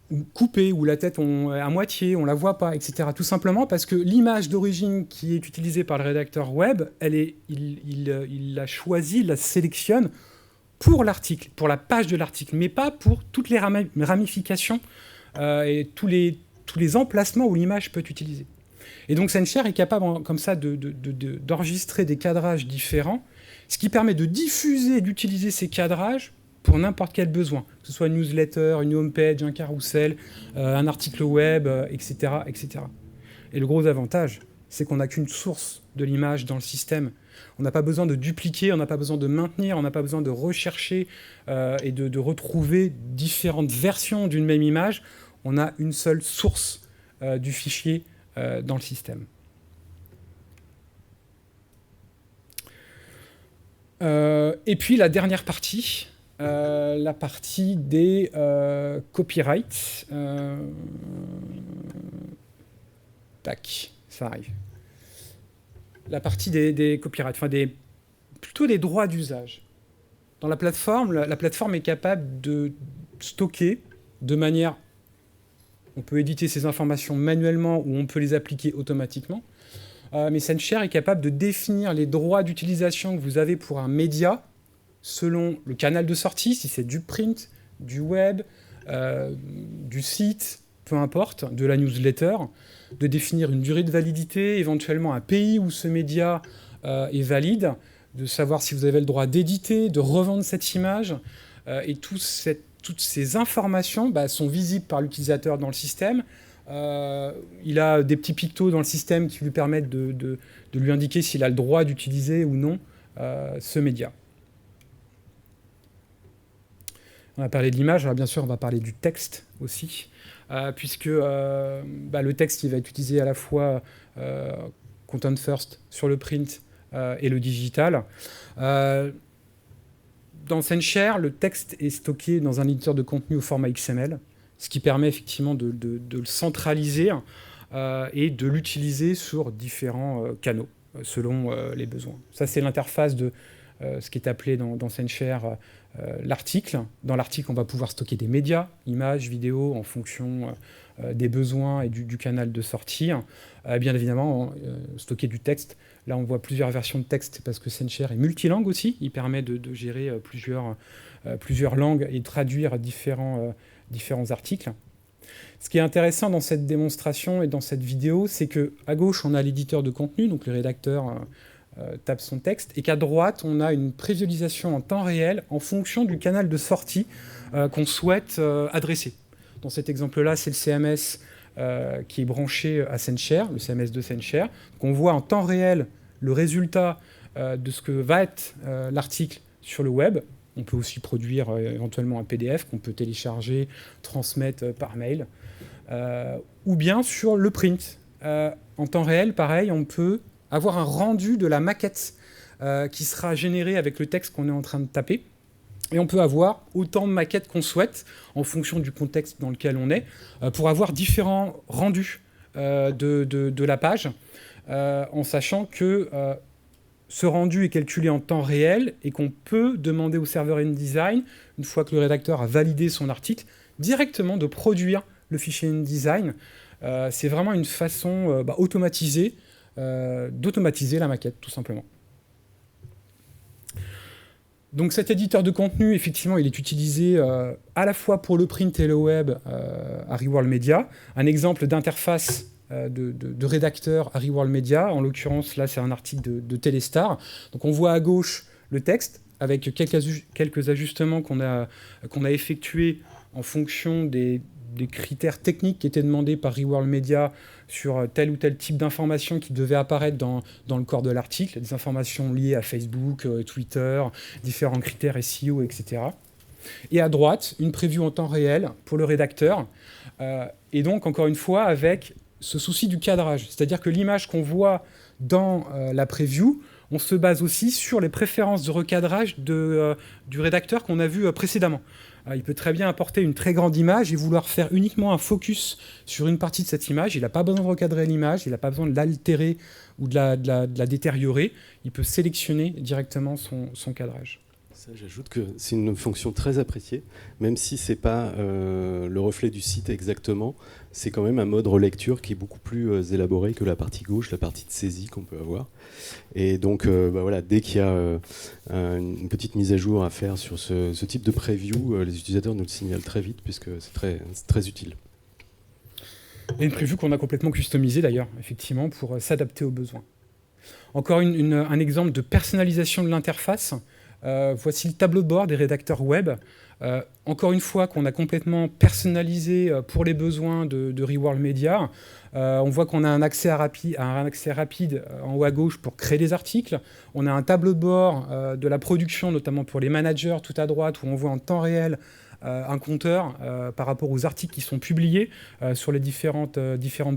ou coupées, ou la tête à moitié, on ne la voit pas, etc. Tout simplement parce que l'image d'origine qui est utilisée par le rédacteur web, il l'a choisie, il la sélectionne pour l'article, pour la page de l'article, mais pas pour toutes les ramifications et tous les emplacements où l'image peut être utilisée. Et donc SceneShare est capable comme ça d'enregistrer des cadrages différents, ce qui permet de diffuser et d'utiliser ces cadrages pour n'importe quel besoin, que ce soit une newsletter, une homepage, un carrousel, un article web, etc., etc. Et le gros avantage, c'est qu'on n'a qu'une source de l'image dans le système. On n'a pas besoin de dupliquer, on n'a pas besoin de maintenir, on n'a pas besoin de rechercher et de retrouver différentes versions d'une même image. On a une seule source du fichier dans le système. Et puis la dernière partie, la partie des copyrights. Tac, ça arrive. La partie des copyrights, enfin plutôt des droits d'usage. Dans la plateforme est capable de stocker de manière... On peut éditer ces informations manuellement ou on peut les appliquer automatiquement. Mais SceneShare est capable de définir les droits d'utilisation que vous avez pour un média selon le canal de sortie, si c'est du print, du web, du site, peu importe, de la newsletter, de définir une durée de validité, éventuellement un pays où ce média est valide, de savoir si vous avez le droit d'éditer, de revendre cette image, et toutes ces informations sont visibles par l'utilisateur dans le système. Il a des petits pictos dans le système qui lui permettent de lui indiquer s'il a le droit d'utiliser ou non ce média. On a parlé de l'image, alors bien sûr on va parler du texte aussi, puisque le texte il va être utilisé à la fois content first sur le print et le digital. Dans SceneShare, le texte est stocké dans un éditeur de contenu au format XML, ce qui permet effectivement de le centraliser et de l'utiliser sur différents canaux selon les besoins. Ça, c'est l'interface de ce qui est appelé dans SceneShare l'article. Dans l'article, on va pouvoir stocker des médias, images, vidéos, en fonction des besoins et du canal de sortie. Bien évidemment, stocker du texte. Là, on voit plusieurs versions de texte parce que SceneShare est multilingue aussi. Il permet de gérer plusieurs langues et de traduire différents articles. Ce qui est intéressant dans cette démonstration et dans cette vidéo, c'est qu'à gauche, on a l'éditeur de contenu, donc le rédacteur tape son texte, et qu'à droite, on a une prévisualisation en temps réel en fonction du canal de sortie qu'on souhaite adresser. Dans cet exemple-là, c'est le CMS qui est branché à SceneShare, le CMS de SceneShare. Donc on voit en temps réel le résultat de ce que va être l'article sur le web. On peut aussi produire éventuellement un PDF qu'on peut télécharger, transmettre par mail. Ou bien sur le print. En temps réel, pareil, on peut avoir un rendu de la maquette qui sera générée avec le texte qu'on est en train de taper. Et on peut avoir autant de maquettes qu'on souhaite, en fonction du contexte dans lequel on est, pour avoir différents rendus de la page, en sachant que ce rendu est calculé en temps réel et qu'on peut demander au serveur InDesign, une fois que le rédacteur a validé son article, directement de produire le fichier InDesign. C'est vraiment une façon automatisée d'automatiser la maquette, tout simplement. Donc cet éditeur de contenu, effectivement, il est utilisé à la fois pour le print et le web à Reworld Media. Un exemple d'interface de rédacteur à Reworld Media, en l'occurrence, là, c'est un article de Téléstar. Donc on voit à gauche le texte, avec quelques ajustements qu'on a effectués en fonction des des critères techniques qui étaient demandés par Reworld Media sur tel ou tel type d'informations qui devaient apparaître dans le corps de l'article, des informations liées à Facebook, Twitter, différents critères SEO, etc. Et à droite, une preview en temps réel pour le rédacteur, et donc, encore une fois, avec ce souci du cadrage. C'est-à-dire que l'image qu'on voit dans la preview, on se base aussi sur les préférences de recadrage du rédacteur qu'on a vu précédemment. Il peut très bien apporter une très grande image et vouloir faire uniquement un focus sur une partie de cette image. Il n'a pas besoin de recadrer l'image, il n'a pas besoin de l'altérer ou de la détériorer. Il peut sélectionner directement son cadrage.
J'ajoute que c'est une fonction très appréciée, même si ce n'est pas le reflet du site exactement, c'est quand même un mode relecture qui est beaucoup plus élaboré que la partie gauche, la partie de saisie qu'on peut avoir. Et donc voilà, dès qu'il y a une petite mise à jour à faire sur ce type de preview, les utilisateurs nous le signalent très vite puisque c'est très utile.
Et une preview qu'on a complètement customisée d'ailleurs, effectivement, pour s'adapter aux besoins. Encore un exemple de personnalisation de l'interface. Voici le tableau de bord des rédacteurs web. Encore une fois, qu'on a complètement personnalisé pour les besoins de Reworld Media. On voit qu'on a un accès rapide en haut à gauche pour créer des articles. On a un tableau de bord de la production, notamment pour les managers, tout à droite, où on voit en temps réel un compteur par rapport aux articles qui sont publiés sur les différentes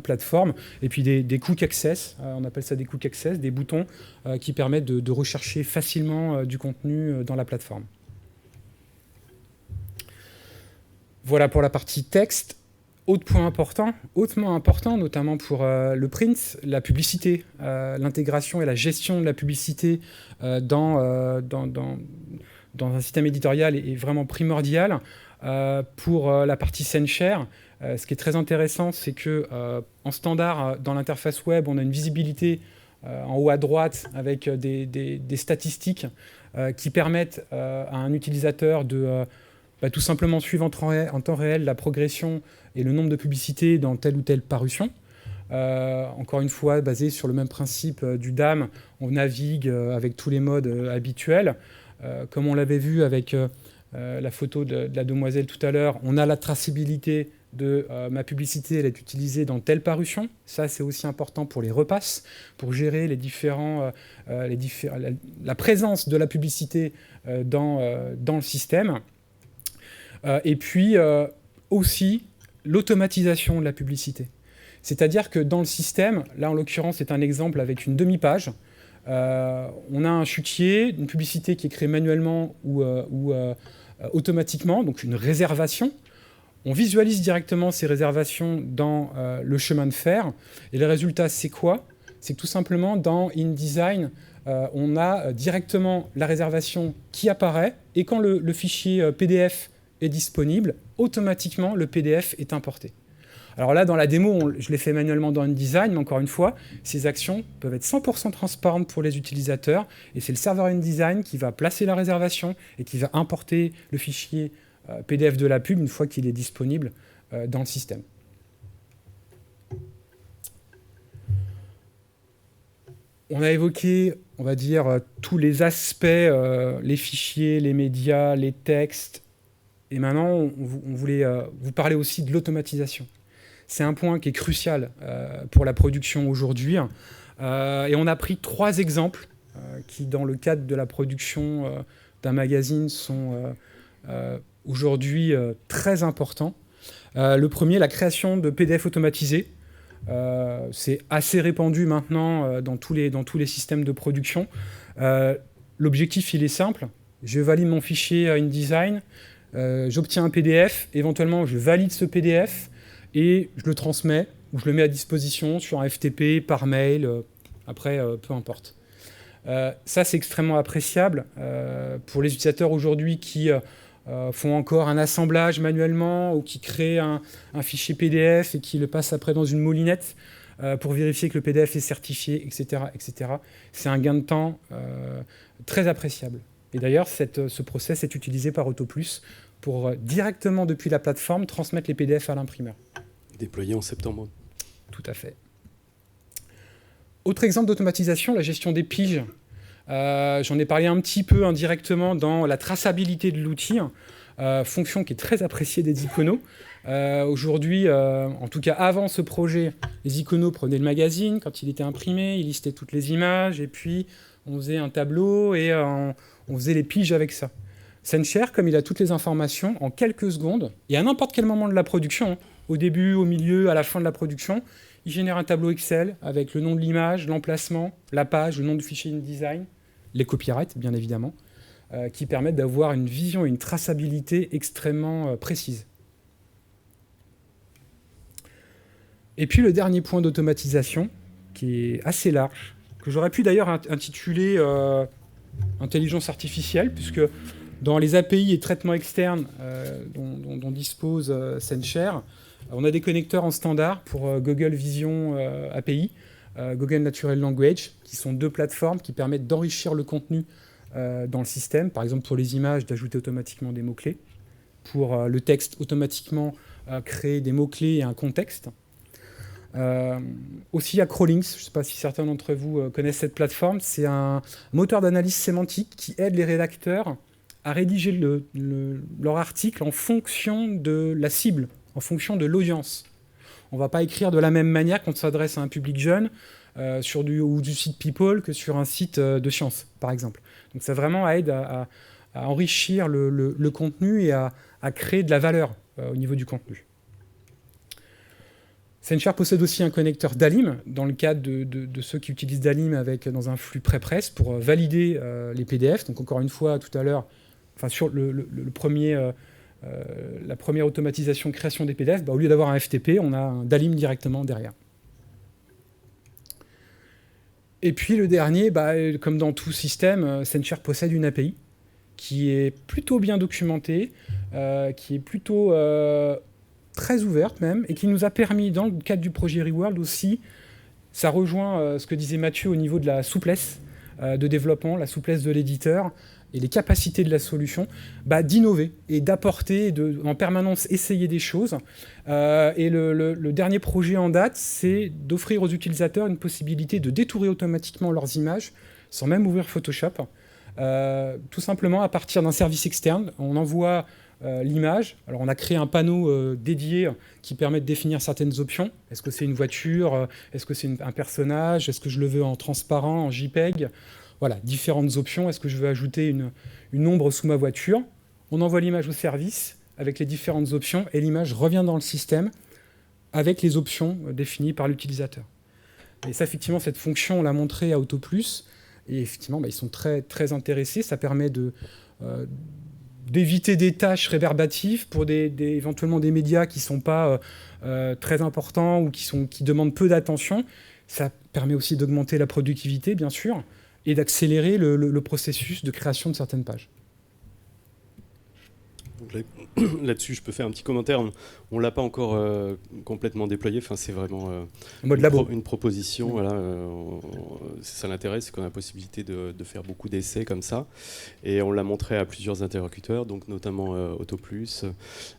plateformes, et puis des quick access, on appelle ça des quick access, des boutons qui permettent de rechercher facilement du contenu dans la plateforme. Voilà pour la partie texte. Autre point important, hautement important, notamment pour le print, la publicité, l'intégration et la gestion de la publicité dans un système éditorial est vraiment primordial. Pour la partie SendShare, ce qui est très intéressant, c'est que en standard, dans l'interface web, on a une visibilité en haut à droite avec des statistiques qui permettent à un utilisateur de tout simplement suivre en temps réel la progression et le nombre de publicités dans telle ou telle parution. Encore une fois, basé sur le même principe du DAM, on navigue avec tous les modes habituels. Comme on l'avait vu avec la photo de la demoiselle tout à l'heure, on a la traçabilité de ma publicité, elle est utilisée dans telle parution. Ça, c'est aussi important pour les repasses, pour gérer la présence de la publicité dans le système. Et puis aussi l'automatisation de la publicité. C'est-à-dire que dans le système, là en l'occurrence c'est un exemple avec une demi-page, on a un chutier, une publicité qui est créée manuellement ou automatiquement, donc une réservation. On visualise directement ces réservations dans le chemin de fer. Et le résultat, c'est quoi? C'est que tout simplement, dans InDesign, on a directement la réservation qui apparaît. Et quand le fichier PDF est disponible, automatiquement, le PDF est importé. Alors là, dans la démo, je l'ai fait manuellement dans InDesign, mais encore une fois, ces actions peuvent être 100% transparentes pour les utilisateurs, et c'est le serveur InDesign qui va placer la réservation et qui va importer le fichier PDF de la pub une fois qu'il est disponible dans le système. On a évoqué, on va dire, tous les aspects, les fichiers, les médias, les textes, et maintenant, on voulait vous parler aussi de l'automatisation. C'est un point qui est crucial pour la production aujourd'hui. Et on a pris 3 exemples qui, dans le cadre de la production d'un magazine, sont aujourd'hui très importants. Le premier, la création de PDF automatisés. C'est assez répandu maintenant dans tous les systèmes de production. L'objectif, il est simple. Je valide mon fichier InDesign, j'obtiens un PDF, éventuellement je valide ce PDF et je le transmets ou je le mets à disposition sur un FTP, par mail, après peu importe. Ça c'est extrêmement appréciable pour les utilisateurs aujourd'hui qui font encore un assemblage manuellement ou qui créent un fichier PDF et qui le passent après dans une moulinette pour vérifier que le PDF est certifié, etc. etc. C'est un gain de temps très appréciable. Et d'ailleurs, ce process est utilisé par AutoPlus pour directement depuis la plateforme transmettre les PDF à l'imprimeur.
Déployé en septembre.
Tout à fait. Autre exemple d'automatisation, la gestion des piges. J'en ai parlé un petit peu indirectement dans la traçabilité de l'outil. fonction qui est très appréciée des iconos. Aujourd'hui, en tout cas avant ce projet, les iconos prenaient le magazine, quand il était imprimé, ils listaient toutes les images, et puis on faisait un tableau et on faisait les piges avec ça. SendShare, comme il a toutes les informations, en quelques secondes, et à n'importe quel moment de la production, au début, au milieu, à la fin de la production, il génère un tableau Excel avec le nom de l'image, l'emplacement, la page, le nom du fichier InDesign, les copyrights, bien évidemment, qui permettent d'avoir une vision et une traçabilité extrêmement précise. Et puis le dernier point d'automatisation, qui est assez large, que j'aurais pu d'ailleurs intituler intelligence artificielle, puisque dans les API et traitements externes dont dispose SendShare, on a des connecteurs en standard pour Google Vision API, Google Natural Language, qui sont deux plateformes qui permettent d'enrichir le contenu dans le système. Par exemple, pour les images, d'ajouter automatiquement des mots-clés. Pour le texte, automatiquement créer des mots-clés et un contexte. Aussi, il y a Crawlings. Je ne sais pas si certains d'entre vous connaissent cette plateforme. C'est un moteur d'analyse sémantique qui aide les rédacteurs à rédiger leur article en fonction de la cible, en fonction de l'audience. On ne va pas écrire de la même manière quand on s'adresse à un public jeune ou du site People que sur un site de science, par exemple. Donc ça vraiment aide à enrichir le contenu et à créer de la valeur au niveau du contenu. SendShare possède aussi un connecteur Dalim, dans le cadre de ceux qui utilisent Dalim dans un flux pré-presse pour valider les PDF. Donc encore une fois, tout à l'heure, sur la première automatisation création des PDF, au lieu d'avoir un FTP, on a un Dalim directement derrière. Et puis le dernier, comme dans tout système, SendShare possède une API qui est plutôt bien documentée, qui est plutôt très ouverte même, et qui nous a permis, dans le cadre du projet Reworld aussi, ça rejoint ce que disait Mathieu au niveau de la souplesse de développement, la souplesse de l'éditeur, et les capacités de la solution, d'innover et d'apporter, en permanence essayer des choses. Et le dernier projet en date, c'est d'offrir aux utilisateurs une possibilité de détourer automatiquement leurs images sans même ouvrir Photoshop. Tout simplement à partir d'un service externe, on envoie l'image. Alors on a créé un panneau dédié qui permet de définir certaines options. Est-ce que c'est une voiture? Est-ce que c'est un personnage? Est-ce que je le veux en transparent, en JPEG? Voilà, différentes options. Est-ce que je veux ajouter une ombre sous ma voiture? On envoie l'image au service avec les différentes options et l'image revient dans le système avec les options définies par l'utilisateur. Et ça, effectivement, cette fonction, on l'a montrée à AutoPlus. Et effectivement, ils sont très, très intéressés. Ça permet d'éviter des tâches réverbatives pour éventuellement des médias qui ne sont pas très importants ou qui demandent peu d'attention. Ça permet aussi d'augmenter la productivité, bien sûr, et d'accélérer le processus de création de certaines pages.
Là-dessus, je peux faire un petit commentaire. On ne l'a pas encore complètement déployé. Enfin, c'est vraiment une proposition. Voilà, c'est ça l'intérêt, c'est qu'on a la possibilité de faire beaucoup d'essais comme ça. Et on l'a montré à plusieurs interlocuteurs, donc notamment AutoPlus,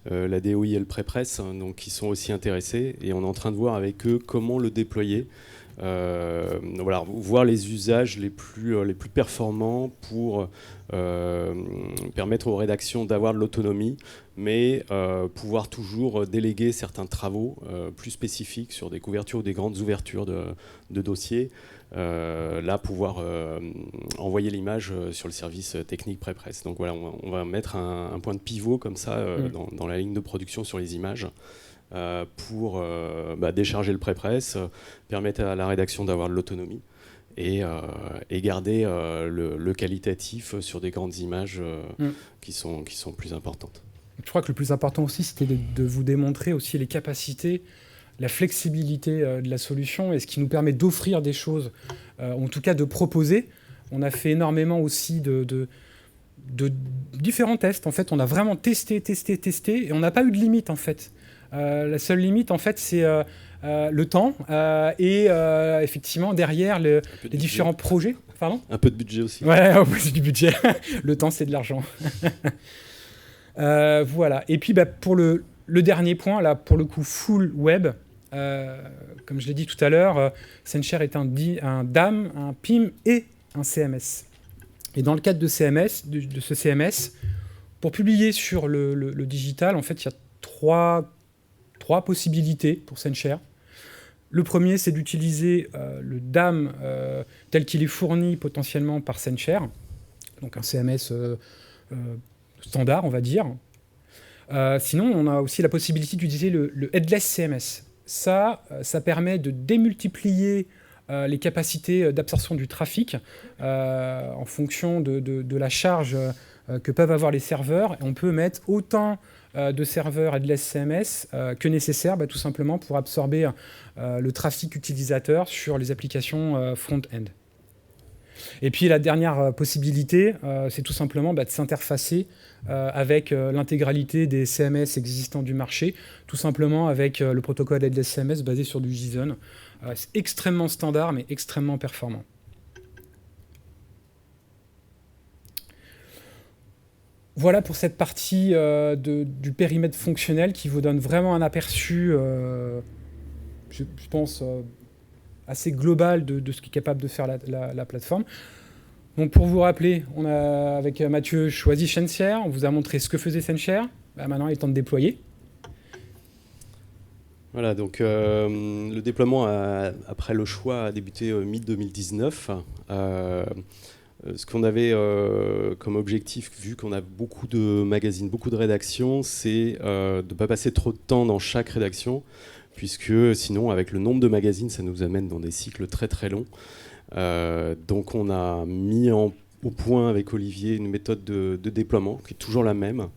la DOI et le Pré-Presse, donc, qui sont aussi intéressés. Et on est en train de voir avec eux comment le déployer. Voilà, voir les usages les plus performants pour permettre aux rédactions d'avoir de l'autonomie, mais pouvoir toujours déléguer certains travaux plus spécifiques sur des couvertures ou des grandes ouvertures de dossiers. Là, pouvoir envoyer l'image sur le service technique pré-presse. Donc voilà, on va mettre un point de pivot comme ça dans la ligne de production sur les images. Pour décharger le pré-presse, permettre à la rédaction d'avoir de l'autonomie et garder le qualitatif sur des grandes images qui sont plus importantes.
Je crois que le plus important aussi, c'était de vous démontrer aussi les capacités, la flexibilité de la solution et ce qui nous permet d'offrir des choses, en tout cas de proposer. On a fait énormément aussi de différents tests. En fait, on a vraiment testé et on n'a pas eu de limite en fait. La seule limite, en fait, c'est le temps et effectivement, derrière les différents projets. Pardon ?
Un peu de budget aussi.
Ouais, c'est du budget. Le temps, c'est de l'argent. Voilà. Et puis, pour le dernier point, là, pour le coup, full web, comme je l'ai dit tout à l'heure, SendShare est un DAM, un PIM et un CMS. Et dans le cadre de ce CMS, Pour publier sur le digital, en fait, il y a trois possibilités pour SendShare. Le premier, c'est d'utiliser le DAM tel qu'il est fourni potentiellement par SendShare, donc un CMS standard, on va dire. Sinon, on a aussi la possibilité d'utiliser le headless CMS. Ça permet de démultiplier les capacités d'absorption du trafic en fonction de la charge que peuvent avoir les serveurs. Et on peut mettre autant de serveurs headless CMS que nécessaire, tout simplement pour absorber le trafic utilisateur sur les applications front-end. Et puis la dernière possibilité, c'est tout simplement de s'interfacer avec l'intégralité des CMS existants du marché, tout simplement avec le protocole headless CMS basé sur du JSON. C'est extrêmement standard, mais extrêmement performant. Voilà pour cette partie du périmètre fonctionnel qui vous donne vraiment un aperçu, je pense, assez global de ce qu'est capable de faire la plateforme. Donc pour vous rappeler, on a avec Mathieu choisi SendShare, on vous a montré ce que faisait SendShare. Maintenant, il est temps de déployer.
Voilà, donc le déploiement après le choix a débuté mi-2019. Ce qu'on avait comme objectif, vu qu'on a beaucoup de magazines, beaucoup de rédactions, c'est de ne pas passer trop de temps dans chaque rédaction, puisque sinon, avec le nombre de magazines, ça nous amène dans des cycles très très longs. Donc on a mis au point avec Olivier une méthode de déploiement qui est toujours la même,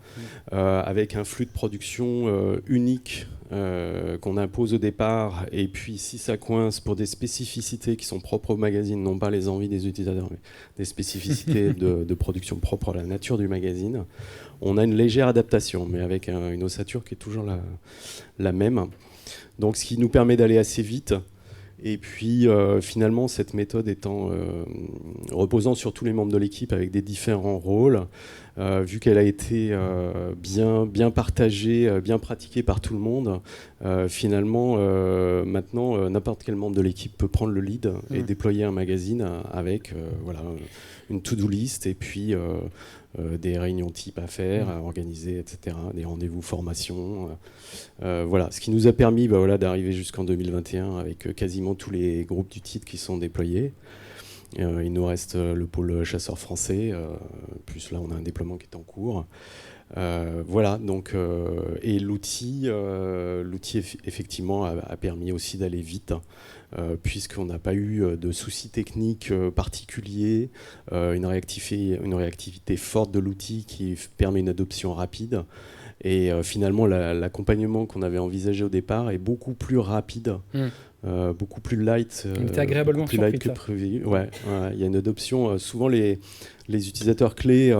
avec un flux de production unique qu'on impose au départ, et puis si ça coince pour des spécificités qui sont propres au magazine, non pas les envies des utilisateurs, mais des spécificités de production propres à la nature du magazine, on a une légère adaptation, mais avec une ossature qui est toujours la même. Donc ce qui nous permet d'aller assez vite. Et puis finalement, cette méthode reposant sur tous les membres de l'équipe avec des différents rôles, vu qu'elle a été bien partagée, bien pratiquée par tout le monde, finalement, maintenant, n'importe quel membre de l'équipe peut prendre le lead et déployer un magazine avec une to-do list et puis des réunions type à faire, à organiser, etc., des rendez-vous formation. Voilà, ce qui nous a permis d'arriver jusqu'en 2021 avec quasiment tous les groupes du titre qui sont déployés. Il nous reste le pôle chasseur français, plus là on a un déploiement qui est en cours. Voilà, donc, et l'outil effectivement a permis aussi d'aller vite, puisqu'on n'a pas eu de soucis techniques particuliers, une réactivité forte de l'outil qui permet une adoption rapide. Et finalement, l'accompagnement qu'on avait envisagé au départ est beaucoup plus rapide, beaucoup plus light,
agréablement
plus light que prévu. Ouais, il y a une adoption. Souvent, les utilisateurs clés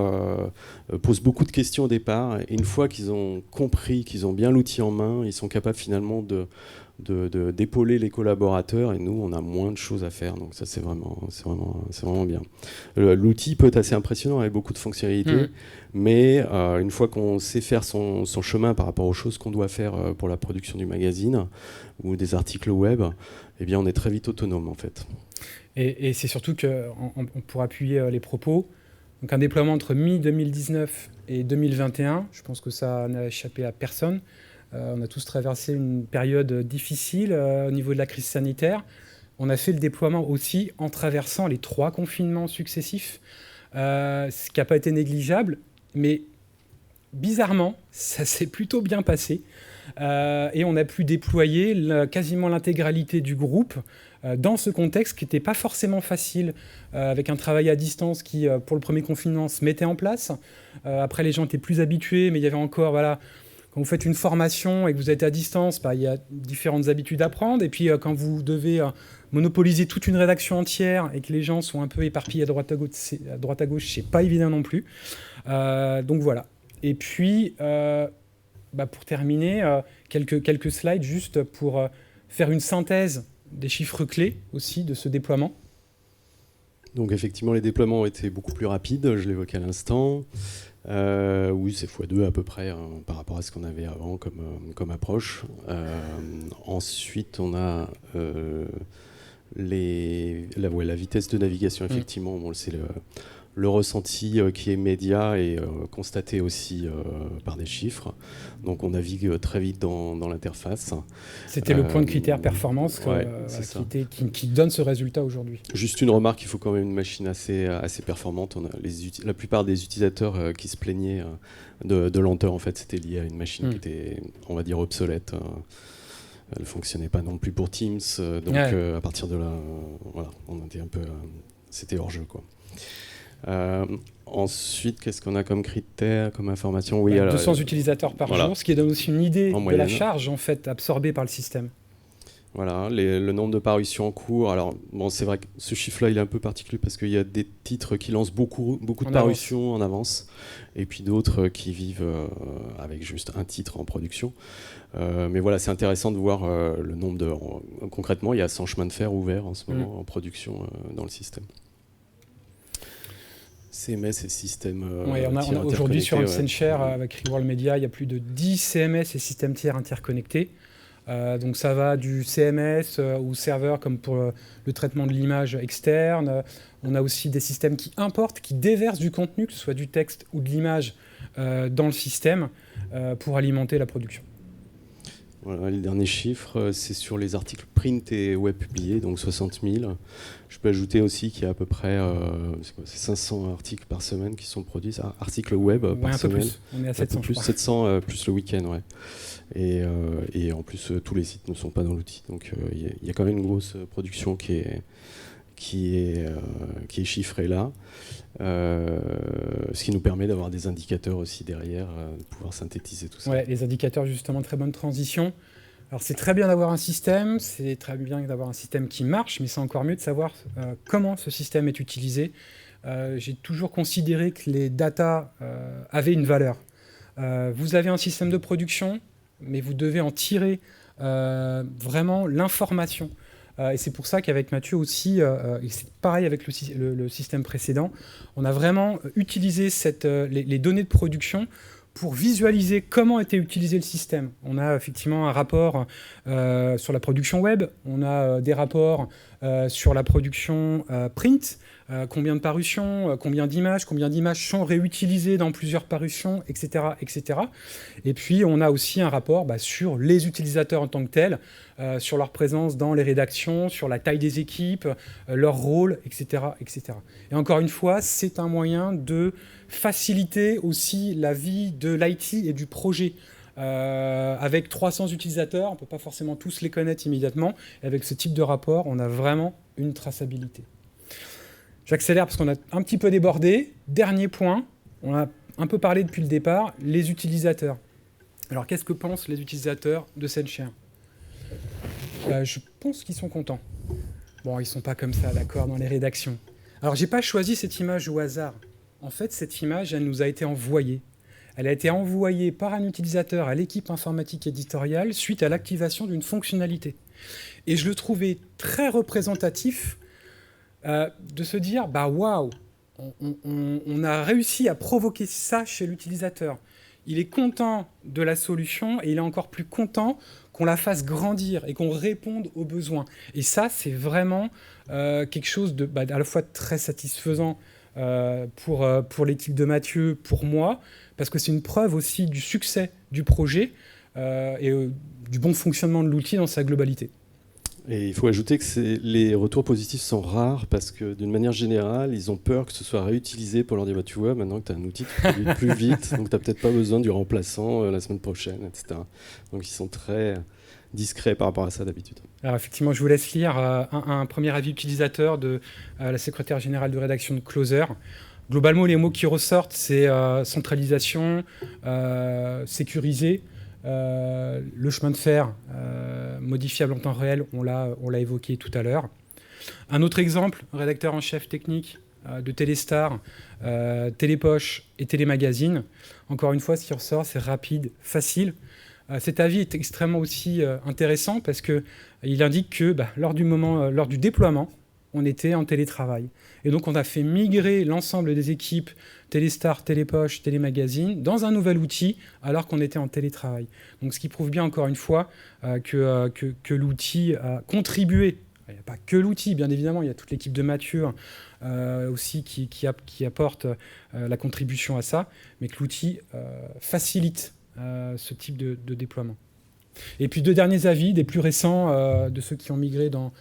posent beaucoup de questions au départ. Et une fois qu'ils ont compris, qu'ils ont bien l'outil en main, ils sont capables finalement d'épauler les collaborateurs, et nous on a moins de choses à faire, donc ça c'est vraiment bien. L'outil peut être assez impressionnant avec beaucoup de fonctionnalités, mais une fois qu'on sait faire son chemin par rapport aux choses qu'on doit faire pour la production du magazine ou des articles web, eh bien on est très vite autonome en fait.
Et c'est surtout que, pour appuyer les propos, donc un déploiement entre mi-2019 et 2021, je pense que ça n'a échappé à personne. On a tous traversé une période difficile au niveau de la crise sanitaire. On a fait le déploiement aussi en traversant les 3 confinements successifs, ce qui n'a pas été négligeable, mais bizarrement, ça s'est plutôt bien passé. Et on a pu déployer quasiment l'intégralité du groupe dans ce contexte qui n'était pas forcément facile, avec un travail à distance qui, pour le premier confinement, se mettait en place. Après, les gens étaient plus habitués, mais il y avait encore... Quand vous faites une formation et que vous êtes à distance, il y a différentes habitudes à prendre. Et puis, quand vous devez monopoliser toute une rédaction entière et que les gens sont un peu éparpillés à droite à gauche, c'est pas évident non plus. Donc voilà. Et puis, pour terminer, quelques slides juste pour faire une synthèse des chiffres clés aussi de ce déploiement.
Donc effectivement, les déploiements ont été beaucoup plus rapides, je l'évoquais à l'instant. Oui, c'est x2 à peu près par rapport à ce qu'on avait avant comme approche. Ensuite, on a la vitesse de navigation, effectivement. Bon, c'est Le ressenti qui est média est constaté aussi par des chiffres. Donc on navigue très vite dans l'interface.
C'était le point de critère performance qui donne ce résultat aujourd'hui.
Juste une remarque, il faut quand même une machine assez performante. La plupart des utilisateurs qui se plaignaient de lenteur, en fait, c'était lié à une machine qui était, on va dire, obsolète. Elle ne fonctionnait pas non plus pour Teams. Donc à partir de là, voilà, on était un peu... c'était hors jeu, quoi. Ensuite, qu'est-ce qu'on a comme critère, comme information? Oui,
200 utilisateurs par jour, ce qui donne aussi une idée de la charge en fait, absorbée par le système.
Voilà, le nombre de parutions en cours. Alors, bon, c'est vrai que ce chiffre-là, il est un peu particulier parce qu'il y a des titres qui lancent beaucoup de parutions en avance, et puis d'autres qui vivent avec juste un titre en production. Mais voilà, c'est intéressant de voir le nombre de... Concrètement, il y a 100 chemins de fer ouverts en ce moment en production dans le système. CMS et systèmes
on a aujourd'hui sur SenShare, avec Reworld Media, il y a plus de 10 CMS et systèmes tiers interconnectés. Donc ça va du CMS ou serveur comme pour le traitement de l'image externe. On a aussi des systèmes qui importent, qui déversent du contenu, que ce soit du texte ou de l'image, dans le système pour alimenter la production.
Voilà, les derniers chiffres, c'est sur les articles print et web publiés, donc 60 000. Je peux ajouter aussi qu'il y a à peu près 500 articles par semaine qui sont produits, articles web par semaine.
Plus. On est à 700,
plus 700 plus le week-end, ouais. Et en plus, tous les sites ne sont pas dans l'outil. Donc il y a quand même une grosse production qui est chiffrée là. Ce qui nous permet d'avoir des indicateurs aussi derrière, de pouvoir synthétiser tout ça.
Ouais, les indicateurs, justement, très bonne transition. Alors c'est très bien d'avoir un système, c'est très bien d'avoir un système qui marche, mais c'est encore mieux de savoir comment ce système est utilisé. J'ai toujours considéré que les data avaient une valeur. Vous avez un système de production, mais vous devez en tirer vraiment l'information. Et c'est pour ça qu'avec Mathieu aussi, et c'est pareil avec le système précédent, on a vraiment utilisé les données de production pour visualiser comment était utilisé le système. On a effectivement un rapport sur la production web, on a des rapports sur la production print, combien de parutions, combien d'images sont réutilisées dans plusieurs parutions, etc., etc. Et puis, on a aussi un rapport sur les utilisateurs en tant que tels, sur leur présence dans les rédactions, sur la taille des équipes, leur rôle, etc., etc. Et encore une fois, c'est un moyen de faciliter aussi la vie de l'IT et du projet. Avec 300 utilisateurs, on ne peut pas forcément tous les connaître immédiatement. Et avec ce type de rapport, on a vraiment une traçabilité. J'accélère parce qu'on a un petit peu débordé. Dernier point, on a un peu parlé depuis le départ, les utilisateurs. Alors, qu'est-ce que pensent les utilisateurs de SenShare ? Je pense qu'ils sont contents. Bon, ils ne sont pas comme ça, d'accord, dans les rédactions. Alors, je n'ai pas choisi cette image au hasard. En fait, cette image, elle nous a été envoyée. Elle a été envoyée par un utilisateur à l'équipe informatique éditoriale suite à l'activation d'une fonctionnalité. Et je le trouvais très représentatif de se dire, waouh, on a réussi à provoquer ça chez l'utilisateur. Il est content de la solution et il est encore plus content qu'on la fasse grandir et qu'on réponde aux besoins. Et ça, c'est vraiment quelque chose de à la fois très satisfaisant pour l'équipe de Mathieu, pour moi, parce que c'est une preuve aussi du succès du projet et du bon fonctionnement de l'outil dans sa globalité.
Et il faut ajouter que les retours positifs sont rares parce que d'une manière générale, ils ont peur que ce soit réutilisé pour leur dire tu vois, maintenant que tu as un outil qui produit plus vite, donc tu n'as peut-être pas besoin du remplaçant la semaine prochaine, etc. Donc ils sont très discrets par rapport à ça d'habitude.
Alors effectivement, je vous laisse lire un premier avis utilisateur de la secrétaire générale de rédaction de Closer. Globalement, les mots qui ressortent, c'est centralisation, sécurisé, le chemin de fer modifiable en temps réel, on l'a évoqué tout à l'heure. Un autre exemple, rédacteur en chef technique de Téléstar, Télépoche et Télémagazine. Encore une fois, ce qui ressort, c'est rapide, facile. Cet avis est extrêmement aussi intéressant parce qu'il indique que lors du déploiement, on était en télétravail. Et donc, on a fait migrer l'ensemble des équipes Téléstar, Télépoche, Télémagazine dans un nouvel outil alors qu'on était en télétravail. Donc, ce qui prouve bien, encore une fois, que l'outil a contribué Il n'y a pas que l'outil, bien évidemment, il y a toute l'équipe de Mathieu aussi qui apporte la contribution à ça, mais que l'outil facilite ce type de déploiement. Et puis 2 derniers avis, des plus récents, de ceux qui ont migré dans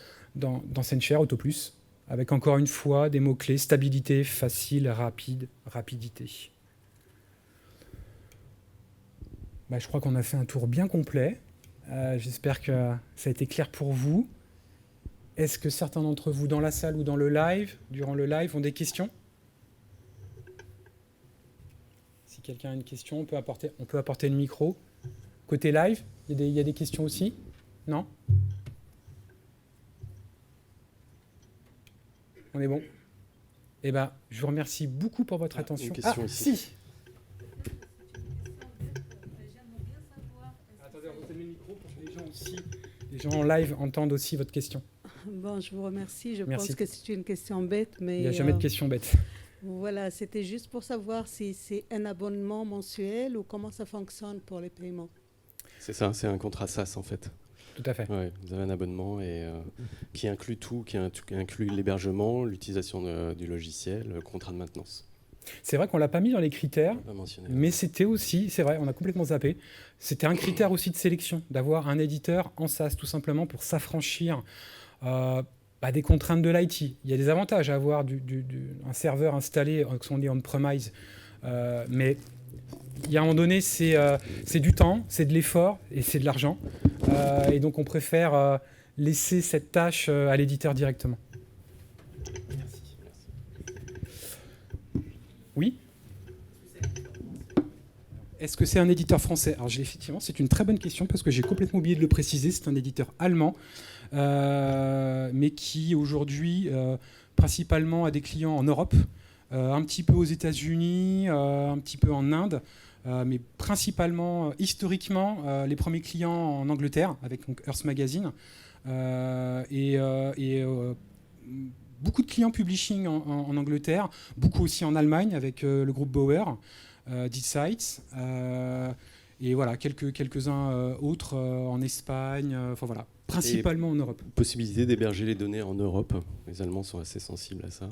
SendShare, AutoPlus, avec encore une fois des mots-clés, stabilité, facile, rapide, rapidité. Je crois qu'on a fait un tour bien complet. J'espère que ça a été clair pour vous. Est-ce que certains d'entre vous, dans la salle ou dans le live, durant le live, ont des questions? Si quelqu'un a une question, on peut apporter le micro. Côté live, il y a des questions aussi? Non? On est bon? Eh bien, je vous remercie beaucoup pour votre attention.
Une question ici.
Si. Attendez, retenez le micro pour que les gens aussi, les gens en live entendent aussi votre question.
Bon, je vous remercie.
Merci.
Pense que c'est une question bête, mais...
Il n'y a jamais de question bête.
Voilà, c'était juste pour savoir si c'est un abonnement mensuel ou comment ça fonctionne pour les paiements.
C'est ça, c'est un contrat SaaS en fait.
Tout à fait.
Ouais, vous avez un abonnement qui inclut tout, qui inclut l'hébergement, l'utilisation du logiciel, le contrat de maintenance.
C'est vrai qu'on ne l'a pas mis dans les critères, mais c'était aussi, c'est vrai, on a complètement zappé, c'était un critère aussi de sélection, d'avoir un éditeur en SaaS, tout simplement pour s'affranchir des contraintes de l'IT. Il y a des avantages à avoir un serveur installé, qui sont liés on-premise, mais il y a un moment donné, c'est du temps, c'est de l'effort et c'est de l'argent. Et donc, on préfère laisser cette tâche à l'éditeur directement. Merci. Oui ? Est-ce que c'est un éditeur français? Alors, effectivement, c'est une très bonne question parce que j'ai complètement oublié de le préciser. C'est un éditeur allemand, mais qui aujourd'hui, principalement, a des clients en Europe, un petit peu aux États-Unis, un petit peu en Inde, mais principalement, historiquement, les premiers clients en Angleterre, avec donc, Earth Magazine, beaucoup de clients publishing en Angleterre, beaucoup aussi en Allemagne, avec le groupe Bauer. Sites, et voilà, quelques-uns autres en Espagne, enfin voilà, principalement en Europe.
Possibilité d'héberger les données en Europe, les Allemands sont assez sensibles à ça,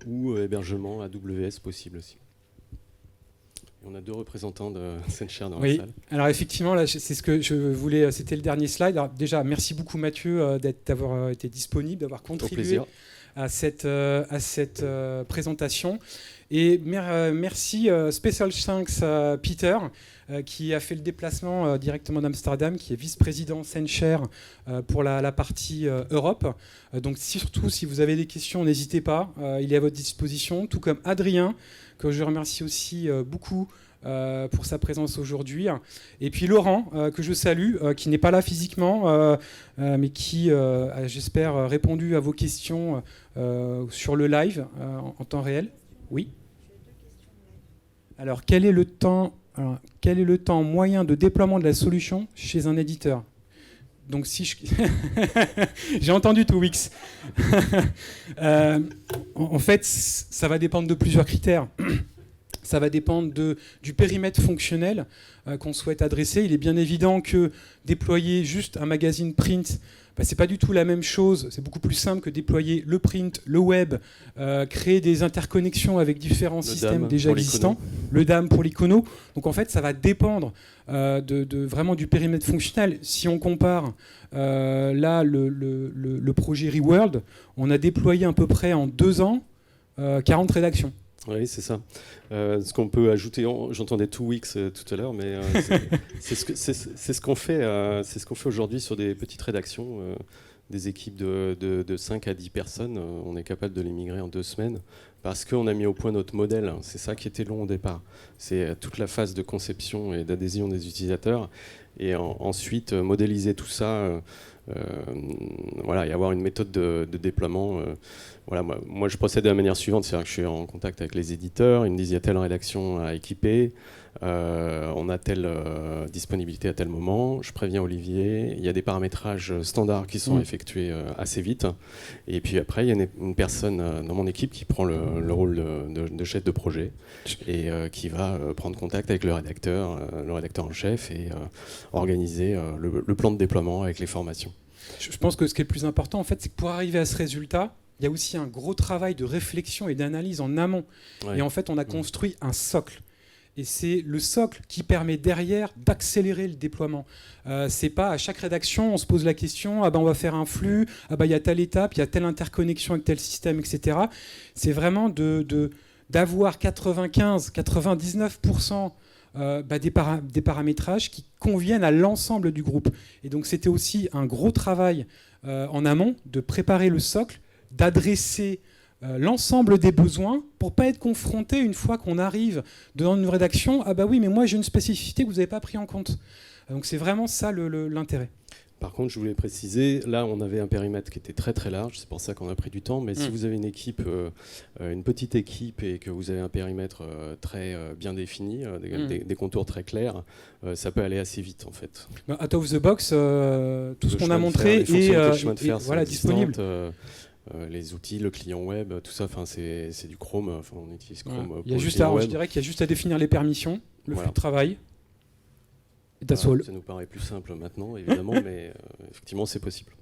ou hébergement AWS possible aussi. Et on a 2 représentants de SendShare dans la salle.
Alors effectivement, là, c'est ce que je voulais, c'était le dernier slide. Alors, déjà, merci beaucoup Mathieu d'avoir été disponible, d'avoir contribué à cette présentation. Et merci, special thanks Peter, qui a fait le déplacement directement d'Amsterdam, qui est vice-président SendShare pour la partie Europe. Donc surtout, si vous avez des questions, n'hésitez pas, il est à votre disposition, tout comme Adrien, que je remercie aussi beaucoup pour sa présence aujourd'hui. Et puis Laurent, que je salue, qui n'est pas là physiquement, mais qui, j'espère, répondu à vos questions sur le live en temps réel. Oui. Alors, quel est le temps moyen de déploiement de la solution chez un éditeur? Donc, si je... J'ai entendu tout, Wix. En fait, ça va dépendre de plusieurs critères. Ça va dépendre du périmètre fonctionnel qu'on souhaite adresser. Il est bien évident que déployer juste un magazine print, ce n'est pas du tout la même chose. C'est beaucoup plus simple que déployer le print, le web, créer des interconnexions avec différents systèmes déjà existants. Le DAM pour l'icono. Donc en fait, ça va dépendre vraiment du périmètre fonctionnel. Si on compare là le projet Reworld, on a déployé à peu près en 2 ans 40 rédactions.
Oui, c'est ça. Ce qu'on peut ajouter, j'entendais 2Wix tout à l'heure, mais c'est ce qu'on fait, c'est ce qu'on fait aujourd'hui sur des petites rédactions, des équipes de 5 à 10 personnes. On est capable de les migrer en 2 semaines parce qu'on a mis au point notre modèle. C'est ça qui était long au départ. C'est toute la phase de conception et d'adhésion des utilisateurs. Et ensuite, modéliser tout ça, et avoir une méthode de déploiement. Moi, je procède de la manière suivante, c'est-à-dire que je suis en contact avec les éditeurs, ils me disent il y a telle rédaction à équiper, on a telle disponibilité à tel moment, je préviens Olivier, il y a des paramétrages standards qui sont effectués assez vite, et puis après, il y a une personne dans mon équipe qui prend le rôle de chef de projet et qui va prendre contact avec le rédacteur en chef et organiser le plan de déploiement avec les formations.
Je pense que ce qui est le plus important, en fait, c'est que pour arriver à ce résultat, il y a aussi un gros travail de réflexion et d'analyse en amont. Ouais. Et en fait, on a construit un socle. Et c'est le socle qui permet derrière d'accélérer le déploiement. C'est pas à chaque rédaction, on se pose la question, on va faire un flux, il y a telle étape, il y a telle interconnexion avec tel système, etc. C'est vraiment d'avoir 95-99% des paramétrages qui conviennent à l'ensemble du groupe. Et donc c'était aussi un gros travail en amont de préparer le socle, d'adresser l'ensemble des besoins pour pas être confronté une fois qu'on arrive dans une rédaction, oui, mais moi j'ai une spécificité que vous n'avez pas pris en compte. Donc c'est vraiment ça l'intérêt.
Par contre, je voulais préciser, là, on avait un périmètre qui était très très large, c'est pour ça qu'on a pris du temps, mais si vous avez une équipe, une petite équipe, et que vous avez un périmètre très bien défini, des contours très clairs, ça peut aller assez vite, en fait.
Out of the box, tout ce qu'on a montré est voilà, disponible.
Les outils, le client web, tout ça, c'est du Chrome, on utilise Chrome.
Il y a juste je dirais qu'il y a juste à définir les permissions, le flux de travail.
Ça nous paraît plus simple maintenant, évidemment, mais effectivement, c'est possible.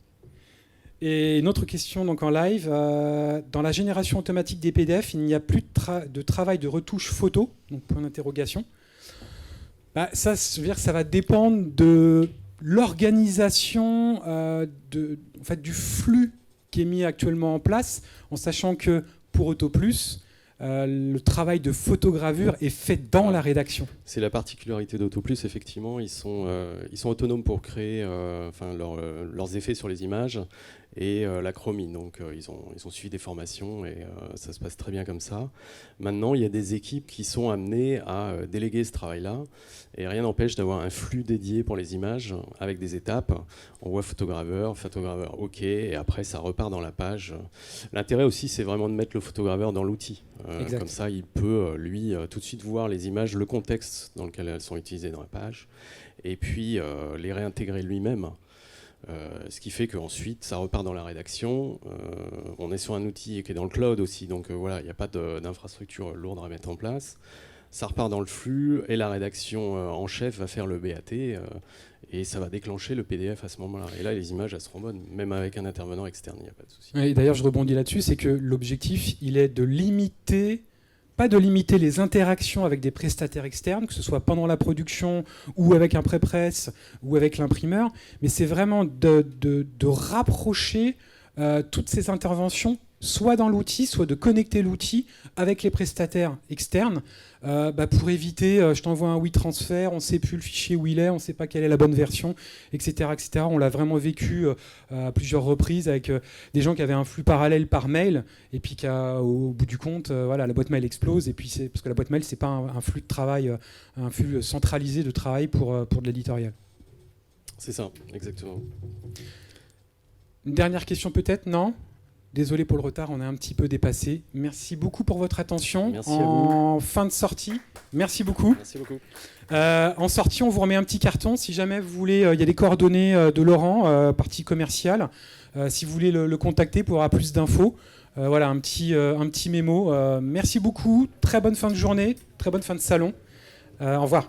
Et une autre question donc en live. Dans la génération automatique des PDF, il n'y a plus de travail de retouche photo, donc point d'interrogation. Ça veut dire que ça va dépendre de l'organisation du flux qui est mis actuellement en place, en sachant que pour AutoPlus, le travail de photogravure est fait dans la rédaction.
C'est la particularité d'AutoPlus, effectivement. Ils sont autonomes pour créer leurs effets sur les images et la chromie. Donc ils ont suivi des formations et ça se passe très bien comme ça. Maintenant, il y a des équipes qui sont amenées à déléguer ce travail-là et rien n'empêche d'avoir un flux dédié pour les images avec des étapes. On voit photograveur, OK, et après ça repart dans la page. L'intérêt aussi, c'est vraiment de mettre le photograveur dans l'outil. Comme ça, il peut, tout de suite voir les images, le contexte dans lequel elles sont utilisées dans la page, et puis les réintégrer lui-même. Ce qui fait qu'ensuite, ça repart dans la rédaction. On est sur un outil qui est dans le cloud aussi, donc il n'y a pas d'infrastructure lourde à mettre en place. Ça repart dans le flux, et la rédaction en chef va faire le BAT, et ça va déclencher le PDF à ce moment-là. Et là, les images, elles seront bonnes, même avec un intervenant externe, il n'y a pas de souci.
Et d'ailleurs, je rebondis là-dessus, c'est que l'objectif, il est de limiter... Pas de limiter les interactions avec des prestataires externes, que ce soit pendant la production ou avec un pré-presse ou avec l'imprimeur, mais c'est vraiment de rapprocher toutes ces interventions, soit dans l'outil, soit de connecter l'outil avec les prestataires externes pour éviter, je t'envoie un WeTransfer, on ne sait plus le fichier où il est, on ne sait pas quelle est la bonne version, etc. etc. On l'a vraiment vécu à plusieurs reprises avec des gens qui avaient un flux parallèle par mail et puis qu'au bout du compte, la boîte mail explose. Et puis parce que la boîte mail, ce n'est pas un flux de travail, un flux centralisé de travail pour de l'éditorial.
C'est ça, exactement.
Une dernière question peut-être, non ? Désolé pour le retard, on a un petit peu dépassé. Merci beaucoup pour votre attention.
Merci à vous.
En fin de sortie, merci beaucoup.
Merci beaucoup.
En sortie, on vous remet un petit carton. Si jamais vous voulez, il y a les coordonnées de Laurent, partie commerciale. Si vous voulez le contacter pour avoir plus d'infos, un petit mémo. Merci beaucoup. Très bonne fin de journée, très bonne fin de salon. Au revoir.